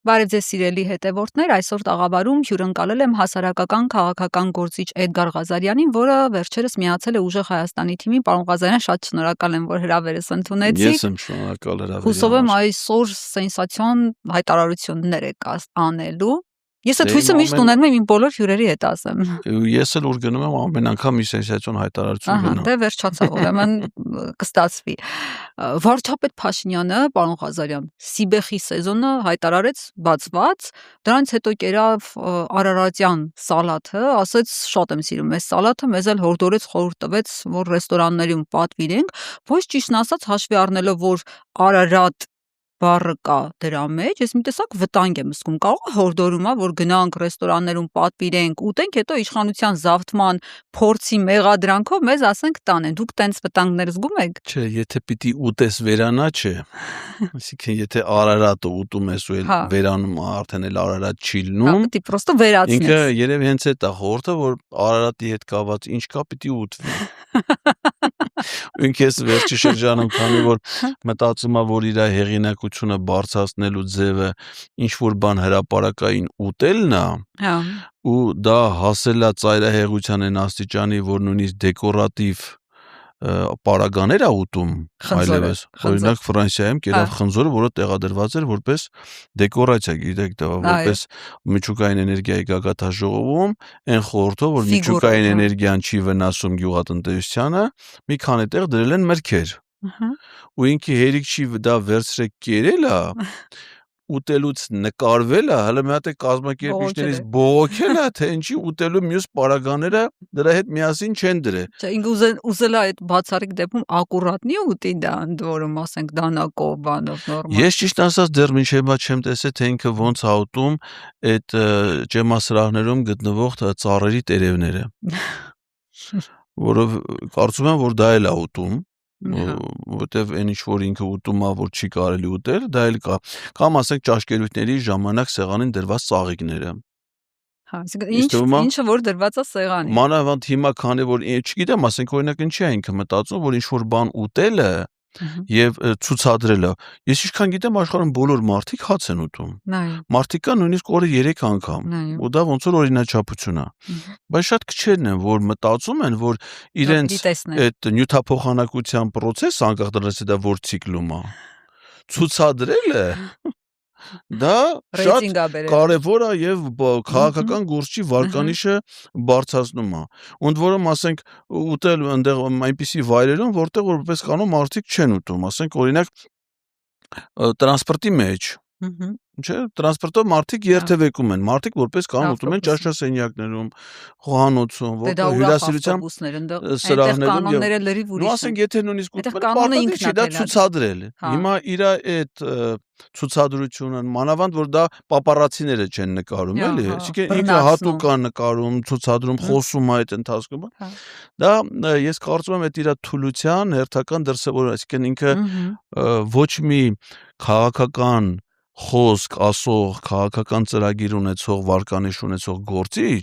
Բարև ձեզ սիրելի հետևորդներ, այսօր տաղավարում հյուրընկալել եմ հասարակական քաղաքական գործիչ Էդգար Ղազարյանին, որը վերջերս միացել է Ուժեղ Հայաստանի թիմին։ Պարոն Ղազարյան, շատ շնորհակալ եմ, որ հրավերս ընդունեցիք։ Ես եմ շնորհակալ հրավերի Հուսով եմ համար։ այսօր սենսացիոն հայտարարություններ եք անելու։ Ես այդ Դե հույսը իմ միշտ ամեն- ունենում եմ իմ բոլոր հյուրերի հետ ասեմ։ Ես էլ ուր գնում եմ ամեն անգամ մի սենսացիոն հայտարարություն Ահա, գնում։ դե վերջացավ, ուրեմն կստացվի։ Վարչապետ Փաշինյանը, պարոն Ղազարյան, Սիբեխի սեզոնը հայտարարեց բացված, դրանից հետո կերավ արարատյան սալաթը, ասեց շատ եմ սիրում այս սալաթը, մեզ էլ հորդորեց խորհուրդ տվեց, որ ռեստորաններում պատվիրենք, ոչ ճիշտն ասած հաշվի առնելով, որ Արարատ բառը կա դրա մեջ, ես մի տեսակ վտանգ եմ զգում, կարող է հորդորումա, որ գնանք ռեստորաններում պատվիրենք, ուտենք, հետո իշխանության զավթման փորձի մեղադրանքով մեզ ասենք տանեն, դուք տենց վտանգներ զգում եք։ Չէ, եթե պիտի ուտես վերանա, չէ։ Այսինքն եթե Արարատը ուտում ես ու Հա։ վերանում արդեն էլ Արարատ չի Հա, լինում, պիտի պրոստը վերացնես։ ինքը երևի հենց այդ է խորհուրդը, որ Արարատի հետ կապված ինչ կա պիտի ուտվի։ Ինքս վերջի շրջանում, քանի որ մտածում եմ, որ իր հեղինակությունը բարձրացնելու ձևը ինչ որ բան հրապարակային ուտելն է, Հա։ ու դա հասել է ծայրահեղության այն աստիճանի, որ նույնիսկ դեկորատիվ պարագաներ է ուտում Խնձորը, այլևս։ խնձոր։ Օրինակ Ֆրանսիայում կերավ խնձորը, որը տեղադրված էր որպես դեկորացիա, գիտեք, դա որպես միջուկային էներգիայի գագաթաժողովում, այն խորհրդով, որ Ֆիգուրա, միջուկային հա։ էներգիան չի վնասում գյուղատնտեսությանը, մի քանի տեղ դրել են մրգեր։ Ահա։ Ու ինքը հերիք չի դա վերցրել կերել է, ուտելուց նկարվել է, հələ մի հատ է կազմակերպիչներից բողոքել է, թե ինչի ուտելու մյուս պարագաները դրա հետ միասին չեն դրել։ Չէ, ինքը ուզել է այդ բացառիկ դեպքում ակուրատնի ուտի դա, ընդ որում ասենք դանակով, բանով նորմալ։ Ես ճիշտ ասած դեռ մինչև հիմա չեմ տեսել, թե ինքը ոնց է ուտում այդ ճեմասրահներում գտնվող ծառերի տերևները։ Որով կարծում եմ, որ դա էլ է ուտում, որտեվ այն ինչ որ ինքը ուտում է, որ չի կարելի ուտել, դա էլ կա։ Կամ ասենք ճաշկերույթների ժամանակ սեղանին դրված ծաղիկները։ Հա, ինչը որ դրված է սեղանին։ Մանավանդ հիմա քանի որ չգիտեմ, ասենք օրինակ ինչի է ինքը մտածում, որ ինչ որ բան ուտելը եւ ցուցադրելը։ Ես ինչքան գիտեմ, աշխարհում բոլոր մարդիկ հաց են ուտում։ Մարդիկ կան նույնիսկ օրը 3 անգամ։ Ու դա ոնց որ օրինաչափություն է։ Բայց շատ քչերն են, որ մտածում են, որ իրենց այդ նյութափոխանակության process անկախ դրանից դա որ ցիկլում է։ Ցուցադրելը դա շատ կարևոր է եւ քաղաքական գործի վարկանիշը բարձրացնում է։ Ընդ որում ասենք ուտել այնտեղ այնպիսի վայրերում, որտեղ որպես կանոն մարդիկ չեն ուտում, ասենք օրինակ տրանսպորտի մեջ, չէ, տրանսպորտով մարդիկ երթևեկում են, մարդիկ որպես կանոն ուտում են ճաշասենյակներում, խոհանոցում, որտեղ հյուրասիրության սրահներում եւ ասենք եթե նույնիսկ ուտում են, չի դա ցուցադրել։ Հիմա իր այդ ցուցադրությունը մանավանդ որ դա պապարացիները չեն նկարում, էլի, այսինքն ինքը հատուկ է նկարում, ցուցադրում, խոսում է այդ ընթացքում։ Դա ես կարծում եմ այդ իր թուլության հերթական դրսևորում, այսինքն ինքը ոչ մի քաղաքական խոսք ասող, քաղաքական ծրագիր ունեցող, վարկանիշ ունեցող գործիչ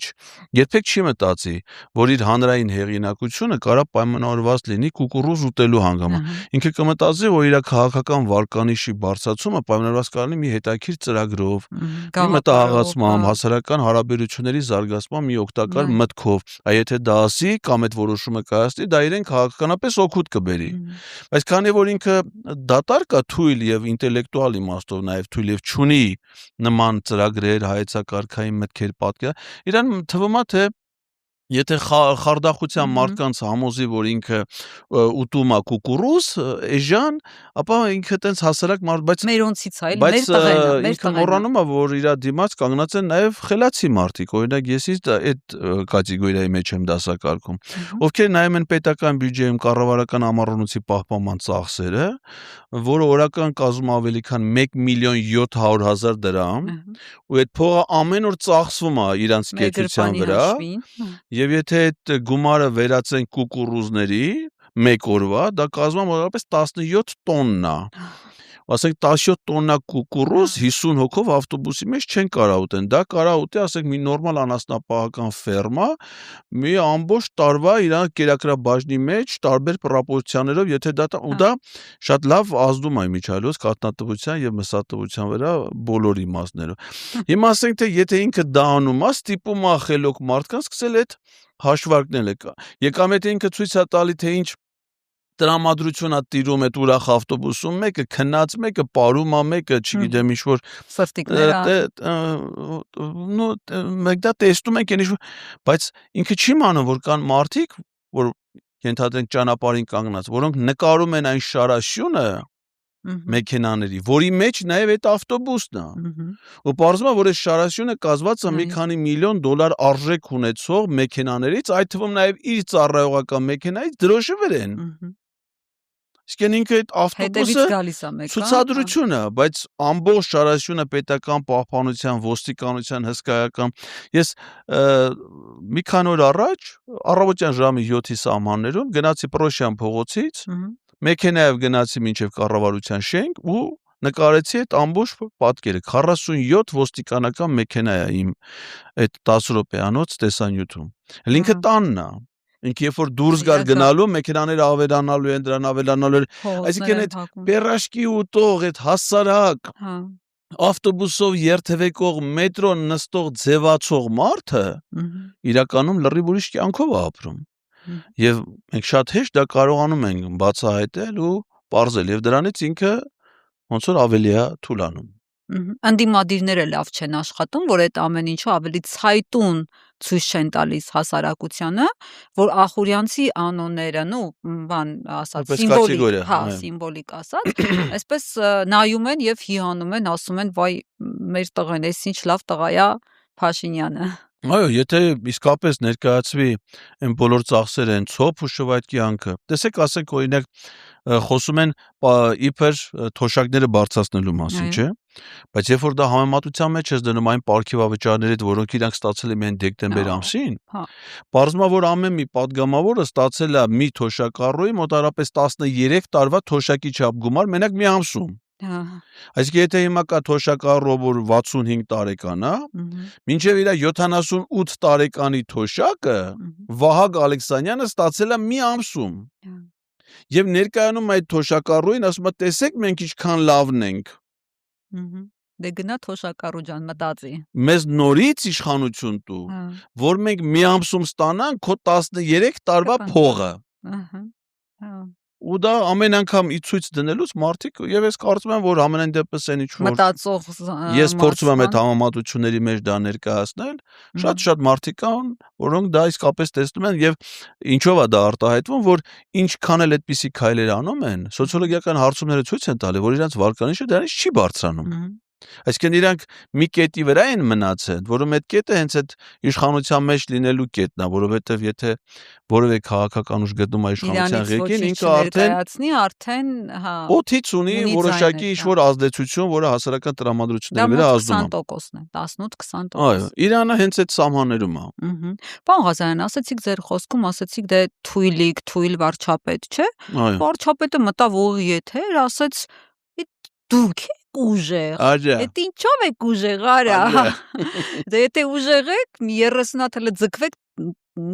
երբեք չի մտածի, որ իր հանրային հեղինակությունը կարա պայմանավորված լինի կուկուռուզ ուտելու հանգամանք։ Ինքը կմտածի, որ իր քաղաքական վարկանիշի բարձրացումը պայմանավորված կլինի մի հետաքրքիր ծրագրով, մի մտահղացմամբ, հասարակական հարաբերությունների զարգացման մի օգտակար մտքով։ Եթե դա ասի կամ այդ որոշումը կայացնի, դա իրեն քաղաքականապես օգուտ կբերի։ Բայց քանի որ ինքը դատարկ է թույլ եւ ինտելեկտուալ իմաստով նաեւ թույլ եւ չունի նման ծրագրեր, հայեցակարգային մտքեր, պատկեր, իրան թվում է թե եթե խարդախության մարդկանց համոզի, որ ինքը ուտում է կուկուռուզ, էժան, ապա ինքը տենց հասարակ մարդ, բայց մերոնցից է, մեր տղեն է, մեր ինքը մոռանում է, որ իր դիմաց կանգնած են նաև խելացի մարդիկ, օրինակ ես այդ կատեգորիայի մեջ եմ դասակարգում, ովքեր նայում են պետական բյուջեում կառավարական ամառունոցի պահպանման ծախսերը, որը օրական կազմում ավելի քան 1.7 միլիոն դրամ, ու այդ փողը ամեն օր ծախսվում է իրանց կեցության վրա։ Եվ եթե այդ գումարը վերածենք կուկուռուզների մեկ օրվա, դա կազմում է մոտավորապես 17 տոննա։ ասենք 17 տոննա կուկուռուզ 50 հոգով ավտոբուսի մեջ չեն կարա ուտեն, դա կարա ուտի, ասենք մի նորմալ անասնապահական ֆերմա, մի ամբողջ տարվա իր կերակրաբաժնի մեջ տարբեր պրոպորցիաներով, եթե դա շատ լավ ազդում է միջալոց կաթնատվության եւ մսատվության վրա բոլոր իմաստներով։ Հիմա ասենք թե եթե ինքը դա անում է, ստիպում է խելոք մարդկանց սկսել այդ հաշվարկները կա։ Եկամ եթե ինքը ցույց է տալի թե ինչ տրամադրություն է տիրում այդ ուրախ ավտոբուսում, մեկը քնած, մեկը պարում է, մեկը, չգիտեմ, ինչ-որ մեկ դա տեսնում ենք, բայց ինքը չի մանում, որ կան մարդիկ, որ ենթադրենք ճանապարհին կանգնած, որոնք նկարում են այն շարաշյունը մեքենաների, որի մեջ նաև այդ ավտոբուսն է։ Ու պարզվում է, որ այդ շարաշյունը կազմված է մի քանի միլիոն դոլար արժեք ունեցող մեքենաներից, այդ թվում նաև իր ծառայողական մեքենայից դրոշի վրա են։ Իսկ ինքը այդ ավտոբուսը ցուցադրություն է, բայց ամբողջ շարաշյունը պետական պահպանության, ոստիկանության հսկայական։ Ես մի քանի օր առաջ առավոտյան ժամի 7-ի սահմաններում գնացի Պրոշյան փողոցից, մեքենայով գնացի մինչև կառավարության շենք ու նկարեցի այդ ամբողջ պատկերը։ 47 ոստիկանական մեքենա է իմ այդ 10 րոպեանոց տեսանյութում։ Ինքը տանն է։ Ինքը երբ որ դուրս գար գնալու, մեքենաները ավելանալու են, դրան ավելանալու են։ Այսինքն այդ պերաշկի ուտող, այդ հասարակ ավտոբուսով երթևեկող, մետրո նստող, ձևացող մարդը իրականում լրիվ ուրիշ կյանքով է ապրում։ Եվ մենք շատ հեշտ դա կարողանում ենք բացահայտել ու պարզել, եւ դրանից ինքը ոնց որ ավելի է թուլանում։ Անդիմադիրները լավ չեն աշխատում, որ այդ ամեն ինչը ավելի ցայտուն ցույց չեն տալիս հասարակությանը, որ ախուրյանցի անոնները, բան ասած, սիմվոլիկ ասած, այսպես նայում են եւ հիանում են, ասում են, վայ, մեր տղեն, էս ինչ լավ տղա է Փաշինյանը։ Այո, եթե իսկապես ներկայացվի այն բոլոր ծախսերը, այն ցոփ ու շվայտ կյանքը, տեսեք, ասենք օրինակ խոսում են իբր թոշակները բարձրացնելու մասին, չէ՞։ Բայց երբ որ դա համեմատության մեջ ես դնում այն պարգևավճարների հետ, որոնք իրանք ստացել են միայն դեկտեմբեր ամսին, պարզվում է, որ ամեն մի падգամավորը ստացել է մի թոշակառուի մոտարապես 13 տարվա թոշակի չափ գումար մենակ մի ամսում։ Այսինքն եթե հիմա կա թոշակառու, որ 65 տարեկան է, մինչև իր 78 տարեկանի թոշակը Վահագ Ալեքսանյանը ստացել է մի ամսում։ Եվ ներկայանում այդ թոշակառուին ասում է, տեսեք մենք ինչքան լավն ենք։ Դե գնա թոշակառու ջան, մտածի։ Մեզ նորից իշխանություն տու, որ մենք մի ամսում ստանանք քո 13 տարվա փողը։ Ու դա ամեն անգամ ի ցույց դնելուց մարդիկ եւ ես կարծում եմ, որ ամենայն դեպս այն ինչ որ մտածող ես փորձում եմ այդ համեմատությունների մեջ դա ներկայացնել, շատ մարդիկ կան, որոնք դա իսկապես տեսնում են եւ ինչով է դա արտահայտվում, որ ինչքան էլ այդպիսի քայլեր անում են, սոցիոլոգիական հարցումները ցույց են տալի, որ իրանց վարկանիշը դրանից չի բարձրանում։ Այսինքն իրանք մի կետի վրա են մնացել, որում այդ կետը հենց այդ իշխանության մեջ լինելու կետն է, որովհետև եթե որևէ քաղաքական ուժ գտնում է իշխանության ղեկին, ինքը արդեն օդից ունի որոշակի ինչ-որ ազդեցություն, որը հասարակական տրամադրությունների վրա ազդում է։ 20%-ն է, 18-20%։ Այո, Իրանը հենց այդ սահմաններում է։ Պարոն Ղազարյան, ասացիք ձեր խոսքում, ասացիք դե թույլ վարչապետ, չէ՞։ Վարչապետը մտավ ուղիղ եթեր, ասաց դուք ուժեղ։ Այդ ինչով եք ուժեղ, արա։ Դե եթե ուժեղ եք, 30 հատ ձգվեք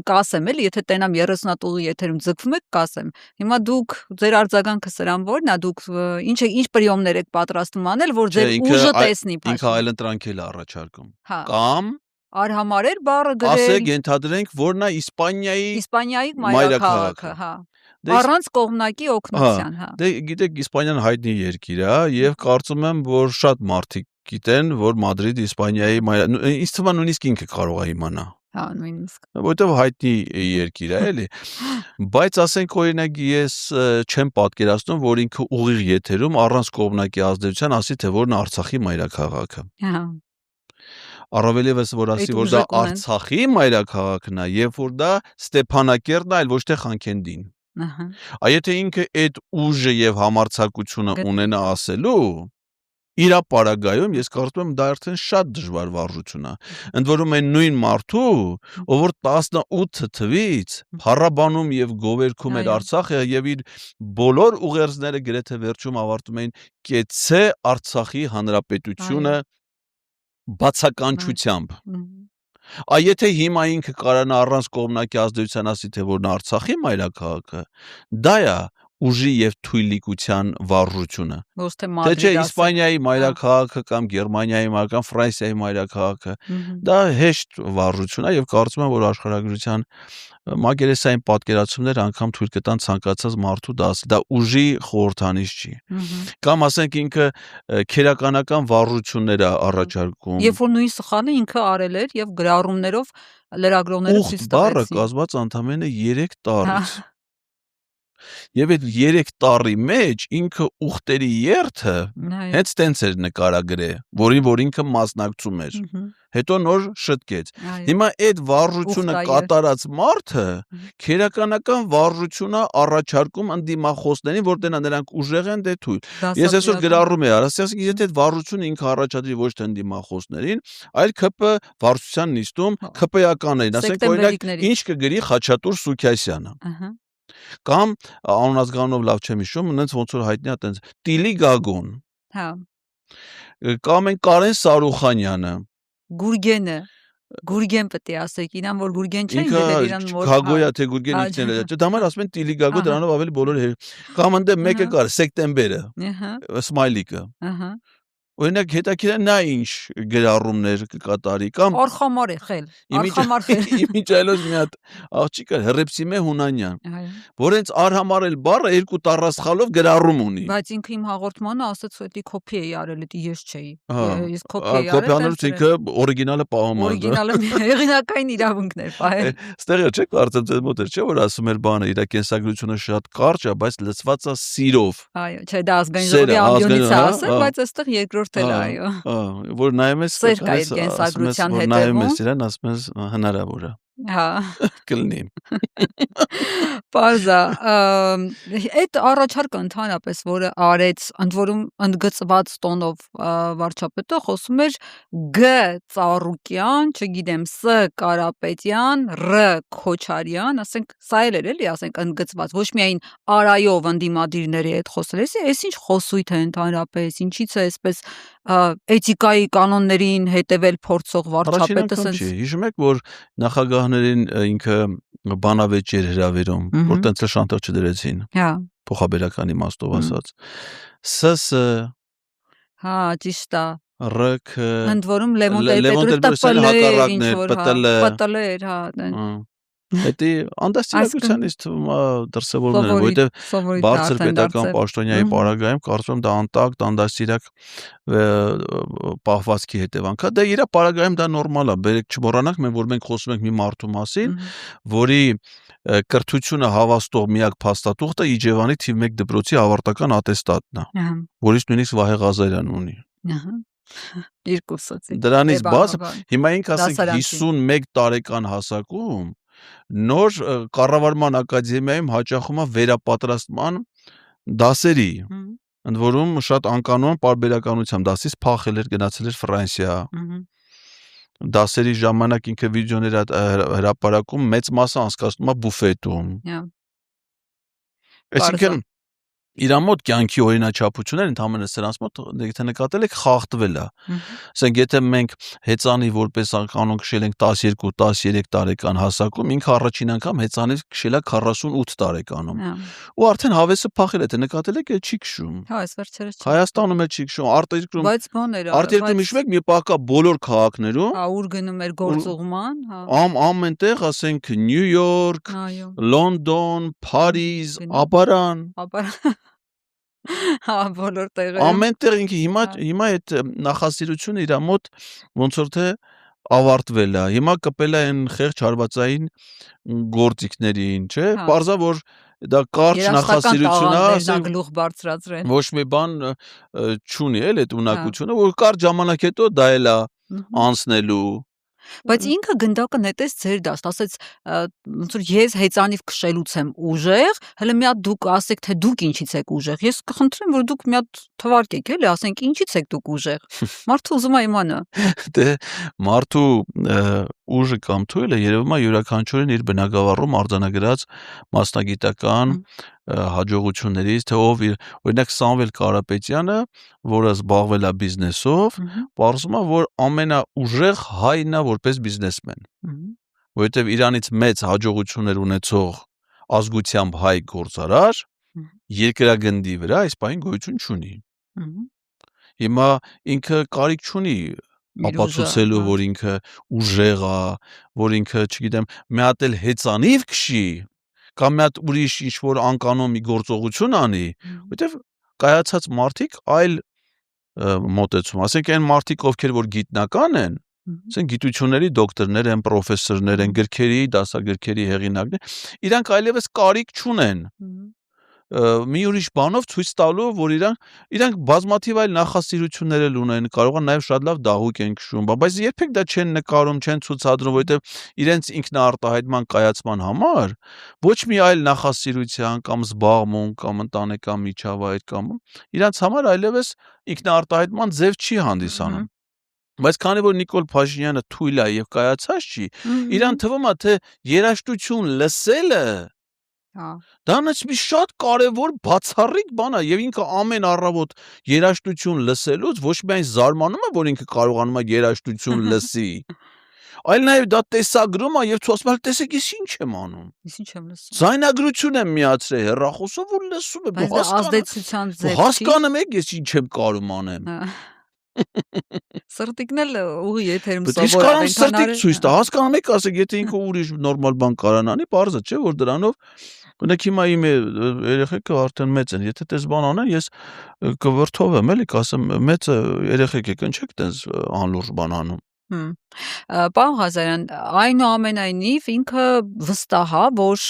կասեմ էլի, եթե տենամ 30 հատ ուղի եթերում ձգվում եք, կասեմ։ Հիմա դուք ձեր արձագանքը սրան որն է, դուք ինչ պրիոմներ եք պատրաստում անել, որ ձեր ուժը տեսնի Փաշինյանը։ Ինքը այլընտրանքել է առաջարկում։ Կամ արհամարեր բառը գրել։ Ասեք, ենթադրենք, որն է Իսպանիայի մայրաքաղաքը, հա։ Առանց կողմնակի օգնության, հա։ Դե գիտեք, Իսպանիան հայտնի երկիր է, եւ կարծում եմ, որ շատ մարդիկ գիտեն, որ Մադրիդը Իսպանիայի ինձ թվում է նույնիսկ ինքը կարող է իմանա։ Հա, նույնիսկ։ Որտեւ հայտնի երկիր է, էլի։ Բայց ասենք օրինակ ես չեմ պատկերացնում, որ ինքը ուղիղ եթերում առանց կողմնակի ազդեցության ասի, թե որն է Արցախի մայրաքաղաքը։ Հա։ Առավելևս որ ասի, որ դա Արցախի մայրաքաղաքն է, եւ որ դա Ստեփանակերտն է, այլ ոչ թե Խանքենդին։ Եթե ինքը այդ ուժը եւ համարձակությունը ունենա ասելու, իր պարագայում ես կարծում եմ դա արդեն շատ դժվար վարժություն է։ Ընդ որում այն նույն մարդու, ով որ 18 թվից փառաբանում եւ գովերգում էր Արցախը եւ իր բոլոր ուղերձները գրեթե վերջում ավարտում էին կեցցե Արցախի հանրապետությունը բացականչությամբ։ Եթե հիմա ինքը կարանա առանց կողմնակի ազդեցության ասի, թե որ նա Արցախի մայրաքաղաքը, դա է ուժի եւ թույլիկության վարժությունը։ Թե չէ Իսպանիայի մայրաքաղաքը կամ Գերմանիայի կամ Ֆրանսիայի մայրաքաղաքը, դա հեշտ վարժություն է եւ կարծում եմ, որ աշխարհագրության մակերեսային պատկերացումներ անգամ թույլ կտան ցանկացած մարդու դա ուժի խորհրդանիշ չի։ Կամ ասենք ինքը քերականական վարժություններ է առաջարկում։ Երբ որ նույն սխալը ինքը արել էր եւ գրառումներով լրագրողները ցույց տվեցին։ Բառը կազմված ընդամենը 3 տառից։ Եվ այդ 3 տառի մեջ ինքը ուխտերի երթը հենց տենց էր նկարագրել, որ ինքը մասնակցում էր։ Հետո նոր շտկեց։ Հիմա այդ վարժությունը կատարած մարդը քերականական վարժությունը առաջարկում ընդդիմախոսներին, որտեղ նրանք ուժեղ են, դե թույլ։ Ես այսօր գրառում եմ ասացի, եթե այդ վարժությունը ինքը առաջադրի ոչ թե ընդդիմախոսներին, այլ ԿՊ վարչության նիստում ԿՊ-ականներին, ասենք օրինակ ինչ կգրի Խաչատուր Սուքիասյանը։ Կամ անունազգանով լավ չեմ հիշում, նենց ոնց որ հայտնի է տենց Տիլի Գագոն։ Հա։ Կամ են Կարեն Սարուխանյանը։ Գուրգեն պետք է ասեք, իրան որ Գուրգեն չէ, իրան որ Գագոյա թե Գուրգեն ինքն էլ է։ Դա համար ասում են Տիլի Գագո, դրանով ավելի բոլորը։ Կամ ընդ մեկը կար Սեկտեմբերը։ Սմայլիկը։ Ահա։ Օրինակ հետաքրքիր է նա ինչ գրառումներ կկատարի կամ Արխամար է խել, արխամար խել։ Իմիջայլոց մի հատ աղջիկ է Հռեփսիմե Հունանյան, որ հենց արհամարել բառը 2 տառ սխալով գրառում ունի։ Բայց ինքը իմ հաղորդմանը ասաց, որ դի կոպի էի արել, դի ես չէի։ Ես կոպի էի արել։ Կոպի անելուց ինքը օրիգինալը պահում է։ Օրիգինալը հեղինակային իրավունքներ պահել։ Ստեղը չէ կարծեմ ձեր մոտ չէ որ ասում էր բանը, իր կենսագրությունը շատ կարճ է, բայց լցված է սիրով։ Այո, չէ, դա ազգային ժողովի ամբիոնից է ասել, բայց այստեղ երկրորդ էլ այո։ Որ նայում ես սեր կա իր կենսագրության հետևում։ Նայում ես իրան, ասում ես հնարավոր է։ Հա։ Կլինի։ Պարզա, այդ առաջարկը ընդհանրապես, որը արեց, ընդ որում ընդգծված տոնով վարչապետը խոսում էր Գ Ծառուկյան, չգիտեմ, Ս Կարապետյան, Ռ Քոչարյան, ասենք սա էլ էր էլի, ասենք ընդգծված, ոչ միայն արայով ընդդիմադիրների հետ խոսել, այս ինչ խոսույթ է ընդհանրապես, ինչից է այսպես էթիկայի կանոններին հետևել փորձող վարչապետը sense։ Հիշում եք, որ նախագահներին ինքը բանավեճ էր հրավիրում, որ տենց էլ շանտաժ չդրեցին։ Հա։ Փոխաբերական իմաստով ասած։ ՍՍ։ Հա, ճիշտ է։ ՌՔ։ Ընդ որում Լևոն Տեր-Պետրոսյանը ինչ որ պատել էր, հա։ Դա անդաստիարակությանից թվում է դրսևորվում է, որովհետև բարձր պետական պաշտոնյայի պարագայում կարծում եմ դա անտակ, անդաստիարակ պահվածքի հետևանք է։ Դա իր պարագայում դա նորմալ է, բերեք չմոռանանք, որ մենք խոսում ենք մի մարդու մասին, որի կրթությունը հավաստող միակ փաստաթուղթը Իջևանի թիվ 1 դպրոցի ավարտական ատեստատն է, որից նույնիսկ Վահե Ղազարյանն ունի։ Ահա։ Երկուսից։ Դրանից բաց հիմա ինք ասենք 51 տարեկան հասակում նոր կառավարման ակադեմիայում հաճախում է վերապատրաստման դասերի, ընդ որում շատ անկանոն պարբերականությամբ դասից փախել էր, գնացել էր Ֆրանսիա։ Դասերի ժամանակ ինքը վիդեոներ հրապարակում, մեծ մասը անցկացնում է բուֆետում։ Այսինքն իր մոտ կյանքի օրինաչափությունները ընդհանրապես սրանց մոտ եթե նկատել եք խախտվել է։ Ասենք եթե մենք հեծանի որպես կանոն քշել ենք 12-13 տարեկան հասակում, ինքը առաջին անգամ հեծանից քշել է 48 տարեկանում։ Ու արդեն հավեսը փախել է, թե նկատել եք, չի քշում։ Հա, այս վերջերս։ Հայաստանում էլ չի քշում, արտերկրում։ Բայց բաները։ Արտերկրում հիշում եք մի պահ կա բոլոր քաղաքներում։ Հա, ուր գնում էր գործուղման, հա։ Ամենտեղ, ասենք Նյու Յորք, Լոնդոն, Փարիզ, Աբարան։ Հա, բոլոր տեղերում։ Ամենտեղ ինքը հիմա այդ նախասիրությունը իր մոտ ոնց որ թե ավարտվել է։ Հիմա կպել է այն խեղճ հարվածային գործիքներին, չէ՞։ Պարզա որ դա կարճ նախասիրություն է, ասենք գլուխ բարձրացրել։ Ոչ մի բան չունի էլ այդ ունակությունը, որ կարճ ժամանակ հետո դա էլ է անցնելու։ Բայց ինքը գնդակը նետեց ձեր դաշտ, ասեց ոնց որ ես հեծանիվ քշելուց եմ ուժեղ, հələ մի հատ դուք ասեք թե դուք ինչից եք ուժեղ։ Ես կխնդրեմ որ դուք մի հատ թվարկեք, էլի, ասենք ինչից եք դուք ուժեղ։ Մարդը ուզում է իմանա։ Դե մարդու ուժը կամ թույլը երևում է յուրաքանչյուրին իր բնագավառում արձանագրած մասնագիտական հաջողություններից, թե ով օրինակ Սամվել Կարապետյանը, որը զբաղվել է բիզնեսով, պարզվում է, որ ամենաուժեղ հայն է որպես բիզնեսմեն, որովհետև իրանից մեծ հաջողություններ ունեցող ազգությամբ հայ գործարար երկրագնդի վրա այս պահին գոյություն չունի։ Հիմա ինքը կարիք չունի ապացուցելու, որ ինքը ուժեղ է, որ ինքը, չգիտեմ, մի հատ էլ հեծանիվ քշի, կամ մի հատ ուրիշ ինչ-որ անկանոն մի գործողություն անի, որովհետև կայացած մարդիկ այլ մոտեցում, ասենք այն մարդիկ, ովքեր որ գիտնական են, ասենք գիտությունների դոկտորներ են, պրոֆեսորներ են, գրքերի, դասագրքերի հեղինակներ, իրանք այլևս կարիք չունեն մի ուրիշ բանով ցույց տալու, որ իրանք բազմաթիվ այլ նախասիրություններ էլ ունեն, կարող են նաև շատ լավ դահուկ են քշում, բայց երբեք դա չեն նկարում, չեն ցուցադրում, որովհետև իրենց ինքնաարտահայտման կայացման համար ոչ մի այլ նախասիրության կամ զբաղմունք կամ ընտանեկան միջավայր կամ իրանց համար այլևս ինքնաարտահայտման ձև չի հանդիսանում։ Բայց քանի որ Նիկոլ Փաշինյանը թույլ է եւ կայացած չի, իրան թվում է, թե երաժշտություն լսելը դա մի շատ կարևոր բացառիկ բան է եւ ինքը ամեն առավոտ երաժշտություն լսելուց ոչ միայն զարմանում է, որ ինքը կարողանում է երաժշտություն լսի, այլ նաեւ դա տեսագրում է եւ ցույց տալու, տեսեք, ես ինչ եմ անում։ Ես ինչ եմ լսում։ Ձայնագրություն եմ միացրել հեռախոսով ու լսում եմ։ Բայց ազդեցության ձև չի։ Հասկանում եք ես ինչ եմ կարում անեմ։ Սրտիկն էլ ուղի եթերում սովորել են սրտիկ ցույց տա, հասկանում եք, ասեք, եթե ինքը ուրիշ նորմալ բան կարանանի, բարձր չէ, որ դրանով Ունեք հիմա իմ երեխեքը արդեն մեծ են, եթե տես բան անեն, ես կվրդովեմ, էլի, կասեմ, մեծ երեխեք եք, ինչեք տես անլուրջ բան անում։ Պարոն Ղազարյան, այնուամենայնիվ ինքը վստահ է, որ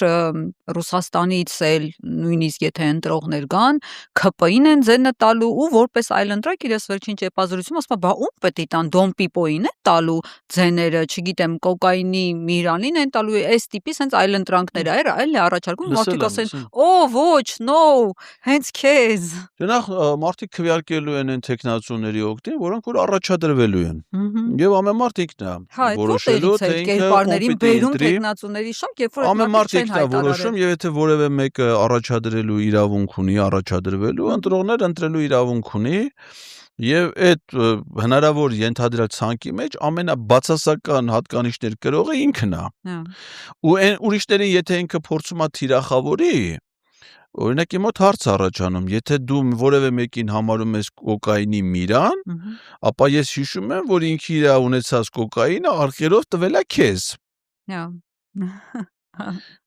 Ռուսաստանից էլ նույնիսկ եթե ընտրողներ գան, ՔՊ-ին են ձենը տալու ու որպես այլընտրակ իրենց վերջին ճեպազրույցում ասում է, բա ում պետք է տան, Դոն Պիպոյին են տալու ձեները, չգիտեմ, կոկայինի Միրանին են տալու, այս տիպի սենց այլընտրանքներ է, էլի առաջարկում, մարդիկ ասեն, օ, ոչ, no, հենց քեզ։ Դրանք մարդիկ քվեարկելու են այն տեխնացուների օգտին, որոնք որ առաջադրվելու են։ Եվ ամեն մարդ ինքն է որոշելու, թե ինքը բերում տեխնացուների շարք, երբ որ ամեն մարդ ինքն է որոշում, եւ եթե որևէ մեկը առաջադրելու իրավունք ունի, առաջադրվելու, ընտրողներ ընտրելու իրավունք ունի, եւ այդ հնարավոր ենթադրյալ ցանկի մեջ ամենաբացասական հատկանիշներ կրողը ինքն է։ Ու այն ուրիշներին, եթե ինքը փորձում է թիրախավորի, օրինակ իմ մոտ հարց առաջանում, եթե դու որևէ մեկին համարում ես կոկայինի Միրան, ապա ես հիշում եմ, որ ինքը իր ունեցած կոկայինը արկերով տվել է քեզ։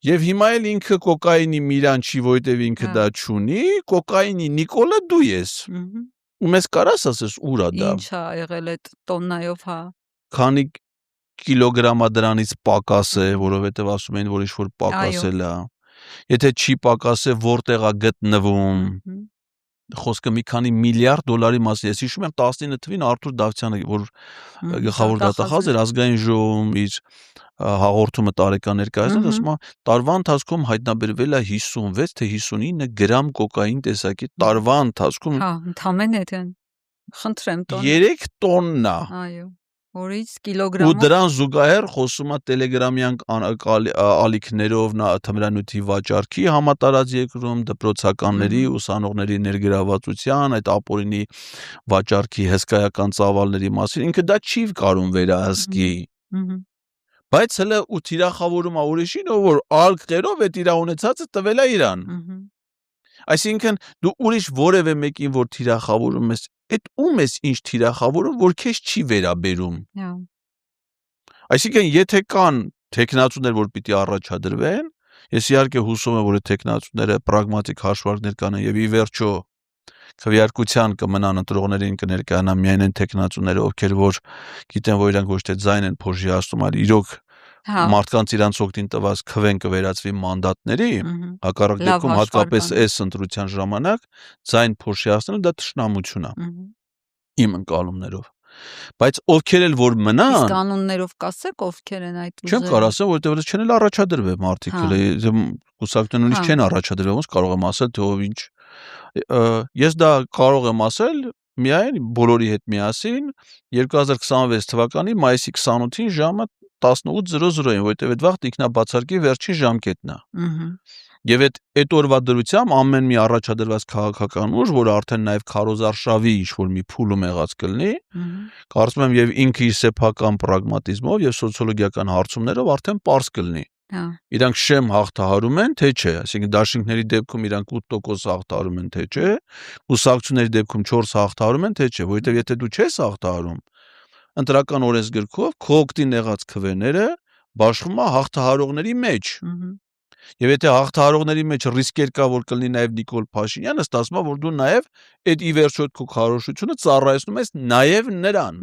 Եվ հիմա էլ ինքը կոկայինի Միրան չի, որովհետև ինքը դա չունի, կոկայինի Նիկոլը դու ես։ Ու մեզ կարաս ասես ուր է դա։ Ինչ է եղել այդ տոննայով, հա։ Քանի կիլոգրամա դրանից պակաս է, որովհետև ասում են, որ ինչ-որ պակասել է։ Եթե չի պակասել, որտեղ է գտնվում, խոսքը մի քանի միլիարդ դոլարի մասին, ես հիշում եմ 19 թվին Արթուր Դավթյանը, որ գլխավոր դատախազ էր ազգային ժողովում իր հաղորդումը տարեկան ներկայացնող, ասում է, տարվա ընթացքում հայտնաբերվել է 56 թե 59 գրամ կոկային տեսակի տարվա ընթացքում։ Հա, ընդամենը դա։ Խնդրեմ, տոն։ 3 տոննա։ Այո։ Որից կիլոգրամ։ Ու դրան զուգահեռ խոսում է տելեգրամյան ալիքներով թմրանյութի վաճառքի համատարած երկրում, դպրոցականների, ուսանողների ներգրավվածության, այդ ապօրինի վաճառքի հսկայական ծավալների մասին, ինքը դա չի կարում վերահսկի։ Բայց հələ ու թիրախավորում է ուրիշին, որ ալկերով այդ իր ունեցածը տվել է իրան։ Այսինքն դու ուրիշ որևէ մեկին որ թիրախավորում ես, այդ ում ես ինչ թիրախավորում, որ քեզ չի վերաբերում։ Այսինքն եթե կան տեխնացուներ, որ պիտի առաջադրվեն, ես իհարկե հուսում եմ, որ այդ տեխնացուները պրագմատիկ հաշվարկներ կանեն եւ ի վերջո քվեարկության կմնան ընտրողներին կներկայանան միայն այն տեխնացուները, ովքեր որ գիտեն, որ իրանք ոչ թե ձայն են փոշի հասնում, այլ իրոք մարդկանց իրանց օգտին տված քվեն կվերածվի մանդատների, հակառակ դեպքում հատկապես այս ընտրության ժամանակ ձայն փոշի հասնելը դա թշնամություն է։ Իմ ընկալումներով։ Բայց ովքեր էլ որ մնան, իսկ անուններով կասեք ովքեր են այդ ուժերը։ Չեմ կարող ասել, որովհետեւ չեն էլ առաջադրվել մարդիկ, կուսակցության նույնիսկ չեն առաջադրվել, ոնց կարող եմ ասել, թե ով ինչ։ Ես դա կարող եմ ասել միայն բոլորի հետ միասին 2026 թվականի մայիսի 28-ին ժամը 18:00-ին, որովհետեւ այդ վաղ ինքնաբացարկի վերջին ժամկետն է։ Եվ այդ օրվա դրությամբ ամեն մի առաջադրված քաղաքական ուժ, որը արդեն նաև քարոզարշավի ինչ-որ մի փուլում եղած կլինի, կարծում եմ եւ ինքը իր սեփական պրագմատիզմով եւ սոցիոլոգիական հարցումներով արդեն པարզ կլինի։ Իրանք շեմ հաղթահարում են, թե չէ, այսինքն դաշինքների դեպքում իրանք 8% հաղթահարում են, թե չէ, կուսակցությունների դեպքում 4 հաղթահարում են, թե չէ, որովհետեւ եթե դու չես հաղթահարում, ընտրական օրենսգրքով քո օգտին եղած քվեները բաշխվում է հաղթահարողների մեջ։ Եվ եթե հաղթահարողների մեջ ռիսկեր կա, որ կլինի նաև Նիկոլ Փաշինյանը, ստացվում է, որ դու նաև այդ ի վերջո քո քարոզությունը ծառայեցնում ես նաև նրան։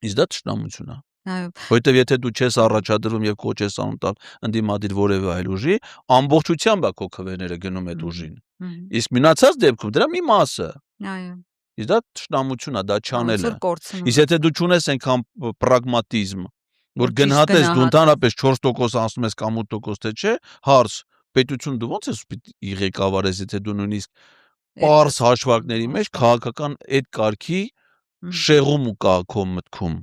Իսկ դա թշնամություն է։ Որովհետև եթե դու չես առաջադրվում եւ քո չես անում տալ ընդդիմադիր որևէ այլ ուժի, ամբողջությամբ է քո քվեները գնում այդ ուժին։ Իսկ մնացած դեպքում դրա մի մասը։ Իսկ դա թշնամություն է, դա չանել է։ Իսկ եթե դու չունես այնքան պրագմատիզմ, որ գնահատես դու ընդհանրապես 4% անցնում ես կամ 8% թե չէ, հարց, պետություն դու ո՞նց ես ղեկավարես, եթե դու նույնիսկ պարզ հաշվարկների մեջ քաղաքական այդ կարգի շեղում կա քո մտքում։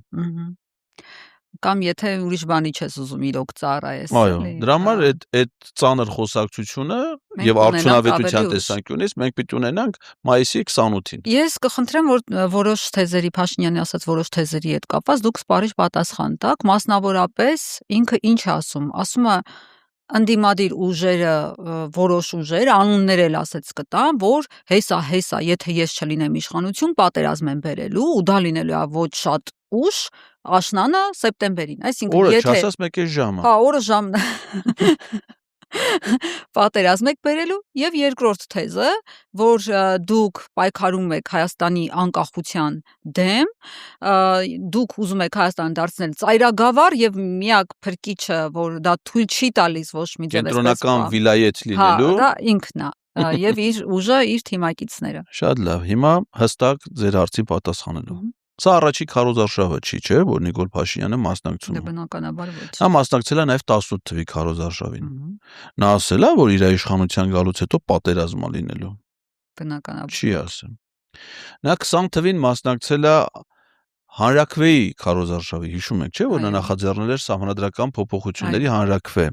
Կամ եթե ուրիշ բանի չես ուզում իրոք ծառայես։ Այո, դրա համար այդ ծանր խոսակցությունը եւ արդյունավետության տեսանկյունից մենք պիտի ունենանք մայիսի 28-ին։ Ես կխնդրեմ, որ որոշ թեզերի Փաշինյանի ասած որոշ թեզերի հետ կապված դուք սպառիչ պատասխան տաք, մասնավորապես ինքը ինչ ասում։ Ասում է ընդդիմադիր ուժերը, որոշ ուժեր, անուններ էլ ասեց կտան, որ հեսա, եթե ես չլինեմ իշխանություն, պատերազմ են բերելու ու դա լինելու է ոչ շատ ուշ, աշնանը սեպտեմբերին, այսինքն եթե օրը չասած մեկ ժամ։ Հա, օրը ժամն պատերազմ եք բերելու եւ երկրորդ թեզը, որ դուք պայքարում եք Հայաստանի անկախության դեմ, դուք ուզում եք Հայաստանը դարձնել ծայրագավառ եւ միակ փրկիչը, որ դա թույլ չի տալիս ոչ մի ձև կենտրոնական վիլայետ լինելու։ Հա, դա ինքն է եւ իր ուժը, իր թիմակիցները։ Շատ լավ, հիմա հստակ ձեր հարցի պատասխանելու։ Սա առաջի քարոզարշավը չի, չէ, որ Նիկոլ Փաշինյանը մասնակցում է։ Դե բնականաբար ոչ։ Նա մասնակցել է նաև 18 թվի քարոզարշավին։ Նա ասել է, որ իր իշխանության գալուց հետո պատերազմ է լինելու։ Բնականաբար։ Չի ասել։ Նա 20 թվին մասնակցել է հանրաքվեի քարոզարշավի, հիշում եք, չէ, որ նա նախաձեռնել էր սահմանադրական փոփոխությունների հանրաքվե։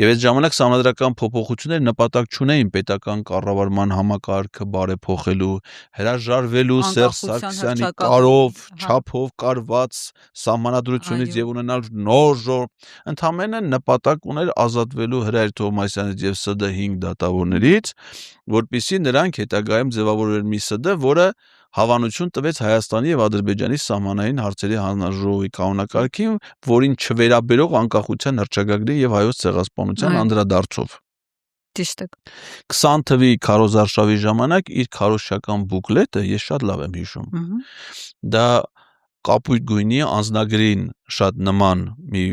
Եվ այդ ժամանակ սահմանադրական փոփոխությունները նպատակ չունեին պետական կառավարման համակարգը բարեփոխելու, հրաժարվելու Սերժ Սարգսյանի կարով, չափով կարված սահմանադրությունից եւ ունենալ նոր ընդհանրապես նպատակ ուներ ազատվելու Հրայր Թովմասյանից եւ ՍԴ 5 դատավորներից, որպեսզի նրանք հետագայում ձևավորեն մի ՍԴ, որը հավանություն տվեց Հայաստանի եւ Ադրբեջանի սահմանային հարցերի հանրաժողովի կանոնակարգին, որին չվերաբերող անկախության հռչակագրի եւ հայոց ցեղասպանության անդրադարձով։ Ճիշտ է։ 20 թվի քարոզարշավի ժամանակ իր քարոզչական բուկլետը ես շատ լավ եմ հիշում։ Դա կապույտ գույնի անձնագրին շատ նման մի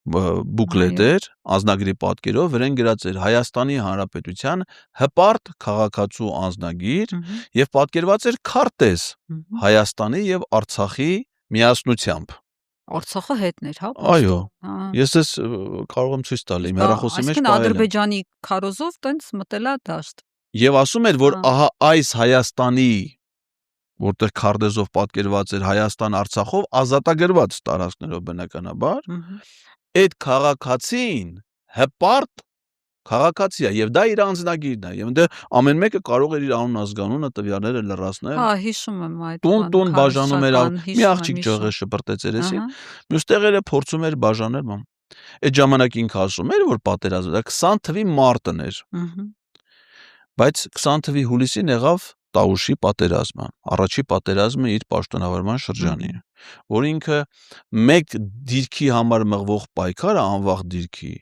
բուկլետ էր, անձնագրի պատկերով, վրան գրած էր Հայաստանի Հանրապետության հպարտ քաղաքացու անձնագիր եւ պատկերված էր քարտեզ Հայաստանի եւ Արցախի միասնությամբ։ Արցախը հետն էր, հա։ Այո։ Ես ես կարող եմ ցույց տալ իմ հեռախոսի մեջ այսինքն Ադրբեջանի քարոզով տենց մտելա դաշտ։ Եվ ասում էր, որ ահա այս Հայաստանի, որտեղ քարտեզով պատկերված էր Հայաստան Արցախով ազատագրված տարածքներով բնականաբար, այդ քաղաքացին հպարտ քաղաքացի է եւ դա իր անձնագիրն է եւ դե ամեն մեկը կարող էր իր անուն ազգանունը տվյալները լրացնել։ Հա, հիշում եմ այդ տուն բաժանում էր, մի աղջիկ ջղը շպրտեց երեսին, մյուս տեղերը փորձում էր բաժանել։ Այդ ժամանակ ինքը ասում էր, որ պատերազմը 20 թվի մարտն էր։ Բայց 20 թվի հուլիսին եղավ Տաուշի պատերազմը, առաջի պատերազմը իր պաշտոնավարման շրջանի, որ ինքը մեկ դիրքի համար մղվող պայքարը անվաղ դիրքի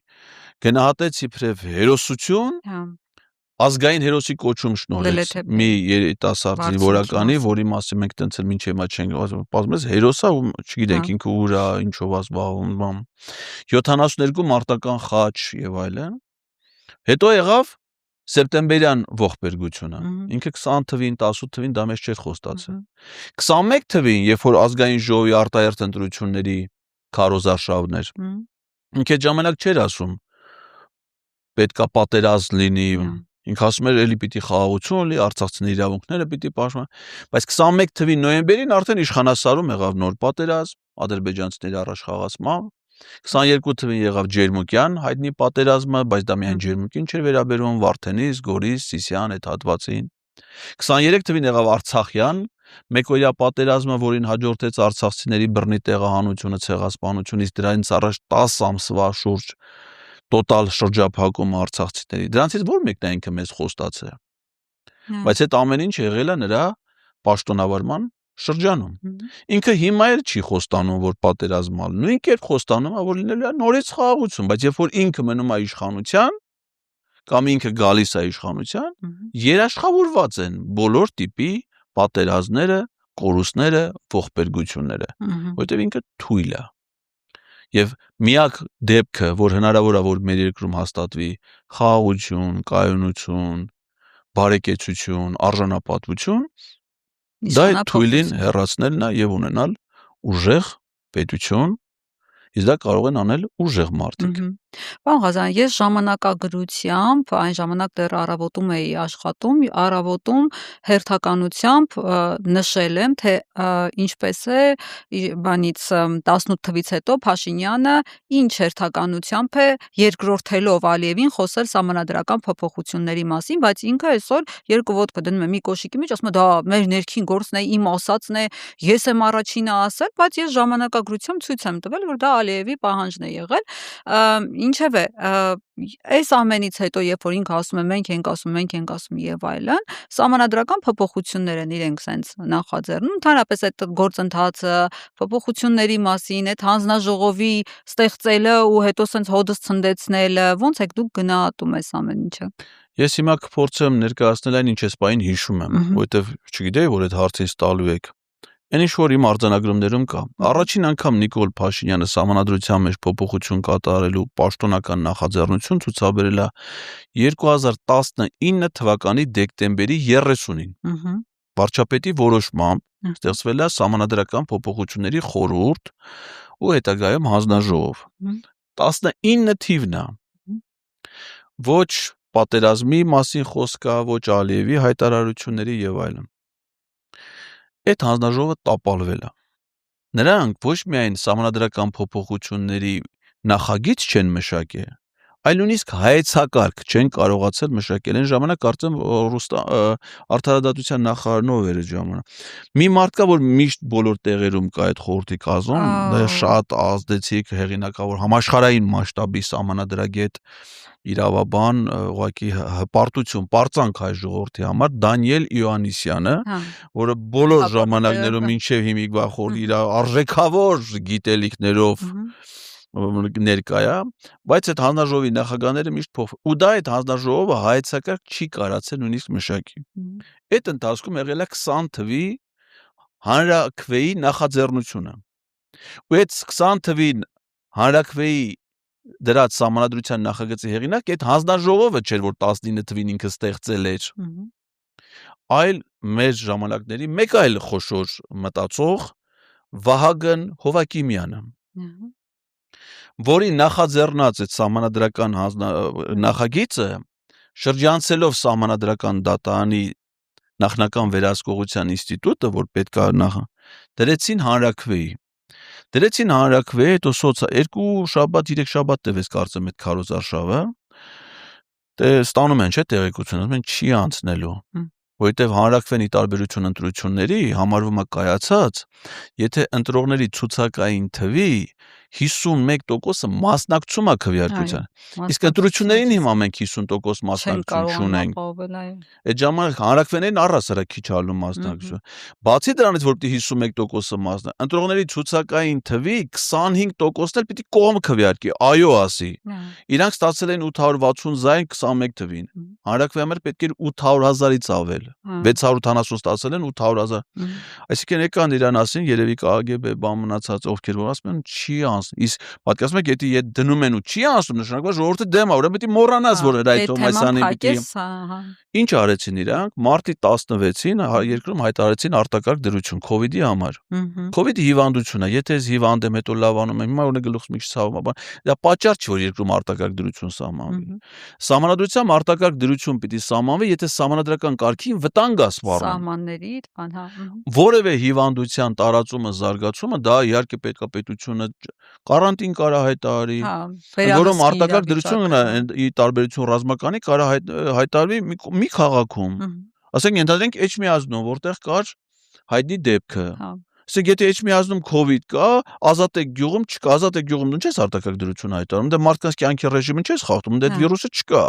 գնահատեց իբրև հերոսություն, ազգային հերոսի կոչում շնորհեց մի երիտասարդի որականի, որի մասին մենք տենց էլ մինչև հիմա չենք ասում, հերոս է, չգիտենք ինքը ուր է, ինչով է զբաղվում, 72 մարտական խաչ եւ այլն։ Հետո եղավ սեպտեմբերյան ողբերգությունը, ինքը 20 թվին, 18 թվին դա մեզ չէր խոստացել։ 21 թվին, երբ որ ազգային ժողովի արտահերթ ընտրությունների քարոզարշավներ, ինքը ժամանակ չէր ասում պետքա պատերազմ լինի, ինքը ասում էր էլի պիտի խաղաղություն լինի, արցախցիների իրավունքները պիտի պաշտպան, բայց 21 թվի նոյեմբերին արդեն իշխանասարում եղավ նոր պատերազմ, ադրբեջանցիների առաջխաղացմամբ, 22 թվին եղավ Ջերմուկյան հայտնի պատերազմը, բայց դա միայն Ջերմուկին չէր վերաբերում, Վարդենիս, Գորիս, Սիսիան այդ հատվածին։ 23 թվին եղավ Արցախյան մեկօրյա պատերազմը, որին հաջորդեց արցախցիների բռնի տեղահանությունը, ցեղասպանությունը, իսկ դրանից առաջ 10 ամսվա շուրջ տոտալ շրջափակում արցախցիների։ Դրանցից ո՞ր մեկն է ինքը մեզ խոստացել։ Բայց այդ ամեն ինչ եղել է նրա պաշտոնավարման շրջանում։ Ինքը հիմա էլ չի խոստանում, որ պատերազմալ, նույն կերպ խոստանում է, որ լինելու է նորից խաղաղություն, բայց երբ որ ինքը մնում է իշխանության, կամ ինքը գալիս է իշխանության, երաշխավորված են բոլոր տիպի պատերազմները, կորուստները, ողբերգությունները, որտեղ ինքը թույլ է։ Եվ միակ դեպքը, որ հնարավոր է, որ մեր երկրում հաստատվի խաղաղություն, կայունություն, բարեկեցություն, արժանապատվություն, դա է թույլին հեռացնելն է եւ ունենալ ուժեղ պետություն, իսկ դա կարող են անել ուժեղ մարդիկ։ Պարոն Ղազարյան, ես ժամանակագրությամբ այն ժամանակ դեռ առավոտում էի աշխատում, առավոտում հերթականությամբ նշել եմ, թե ինչպես է բանից 18 թվից հետո Փաշինյանը ինչ հերթականությամբ է երկրորդելով Ալիևին խոսել սահմանադրական փոփոխությունների մասին, բայց ինքը այսօր երկու ոտքը դնում է մի կոշիկի մեջ, ասում է դա մեր ներքին գործն է, իմ ասածն է, ես եմ առաջինը ասել, բայց ես ժամանակագրությամբ ցույց եմ տվել, որ դա Ալիևի պահանջն է եղել, ինչևէ, այս ամենից հետո, երբ որ ինքը ասում է մենք ենք ասում եւ այլն, սահմանադրական փոփոխություններ են իրենք սենց նախաձեռնում, ընդհանրապես այդ գործընթացը, փոփոխությունների մասին, այդ հանձնաժողովի ստեղծելը ու հետո սենց հոդս ցնդեցնելը, ո՞նց եք դուք գնահատում այս ամեն ինչը։ Ես հիմա կփորձեմ ներկայացնել այն, ինչ ես պայն հիշում եմ, որովհետեւ չգիտեի, որ այդ հարցից տալու եք։ Այն ինչ որ իմ արձանագրումներում կա։ Առաջին անգամ Նիկոլ Փաշինյանը սահմանադրության մեջ փոփոխություն կատարելու պաշտոնական նախաձեռնություն ցուցաբերել է 2019 թվականի դեկտեմբերի 30-ին։ Վարչապետի որոշմամբ ստեղծվել է սահմանադրական փոփոխությունների խորհուրդ ու հետագայում հանձնաժողով։ 19 թիվն է։ Ոչ պատերազմի մասին խոսք կա, ոչ Ալիևի հայտարարությունների եւ այլն։ Այդ հանձնաժողովը տապալվել է։ Նրանք ոչ միայն սահմանադրական փոփոխությունների նախագիծ չեն մշակել, այլ նույնիսկ հայեցակարգ չեն կարողացել մշակել։ Այն ժամանակ կարծեմ արդարադատության նախարարն ով էր այդ ժամանակ։ Մի մարդ կա, որ միշտ բոլոր տեղերում կա այդ խորհրդի կազմում, դա շատ ազդեցիկ հեղինակավոր համաշխարհային մասշտաբի սահմանադրագետ իրավաբան, ուղղակի հպարտություն, պարծանք հայ ժողովրդի համար Դանիել Իոաննիսյանը, որը բոլոր ժամանակներում մինչև հիմիկվա խորհրդի իր արժեքավոր գիտելիքներով ներկա է, բայց այդ հանձնաժողովի նախագահները միշտ փոխ։ Ու դա այդ հանձնաժողովը հայեցակարգ չի կարացել նույնիսկ մշակի։ Այդ ընթացքում եղել է 20 թվի հանրաքվեի նախաձեռնությունը։ Ու այդ 20 թվի հանրաքվեի դրած սահմանադրության նախագծի հեղինակ այդ հանձնաժողովը չէր, որ 19 թվին ինքը ստեղծել էր, այլ մեր ժամանակների մեկ այլ խոշոր մտածող Վահագն Հովակիմյանը, որի նախաձեռնած այդ սահմանադրական նախագիծը շրջանցելով սահմանադրական դատարանի նախնական վերահսկողության ինստիտուտը, որ պետք է դրեցին հանրաքվեի։ Դրեցին հանրաքվեի, հետո 2 շաբաթ, 3 շաբաթ տևեց կարծեմ այդ քարոզարշավը։ Դե ստանում են, չէ՞, տեղեկություն, ասում են չի անցնելու, որովհետև հանրաքվեի տարբերություն ընտրությունների համարվում է կայացած, եթե ընտրողների ցուցակային թվի 51%-ը մասնակցում է քվեարկությանը։ Իսկ ընտրություններին հիմա մենք 50% մասնակցություն չունենք։ Այդ ժամանակ հանրաքվեներին առհասարակ քիչ ալու մասնակցություն։ Բացի դրանից, որ պիտի 51%-ը ընտրողների ցուցակային թվի 25%-ն էլ պիտի կողմ քվեարկի, այո ասի։ Իրանք ստացել են 860 զայն 21 թվին։ Հանրաքվեի համար պետք էր 800,000-ից ավել։ 670 ստացել են 800,000։ Այսինքն եկան իրան ասին, երևի ԿԳԲ բան մնացած ովքեր որ ասում են չի անցնի։ Իսկ պատկերացնում եք, եթե իդ դնում են ու չի անցնում, նշանակում է ժողովուրդը դեմ է, ուրեմն պետք է մոռանաս, որ այդ Թոմասյանին պիտի։ Ինչ արեցին իրանք, մարտի 16-ին երկրում հայտարարեցին արտակարգ դրություն COVID-ի համար։ COVID-ի հիվանդություն է, եթե ես հիվանդ եմ, հետո լավանում եմ, հիմա ունի գլուխս մի քիչ ցավում է, դա պատճառ չի, որ երկրում արտակարգ դրություն սահմանվի։ Սահմանադրությամբ արտակարգ դրություն պիտի սահմանվի, եթե սահմանադրական կարգին վտանգ է սպառնում։ Սահմանների, որևէ հիվանդության տարածումը, զարգացումը, դա իհարկե պետք է պետությունը կարանտին կարա հայտարարի, որում արտակարգ դրությունը ի տարբերություն ռազմականի կարա հայտարարվի մի քաղաքում։ Ասենք ենթադրենք Էջմիածնում, որտեղ կար հայտնի դեպքը։ Ասենք եթե Էջմիածնում COVID կա, Ազատեք գյուղում չկա, Ազատեք գյուղում դու չես արտակարգ դրություն հայտարարում, դե մարդկանց կյանքի ռեժիմը չես խախտում, դե այդ վիրուսը չկա։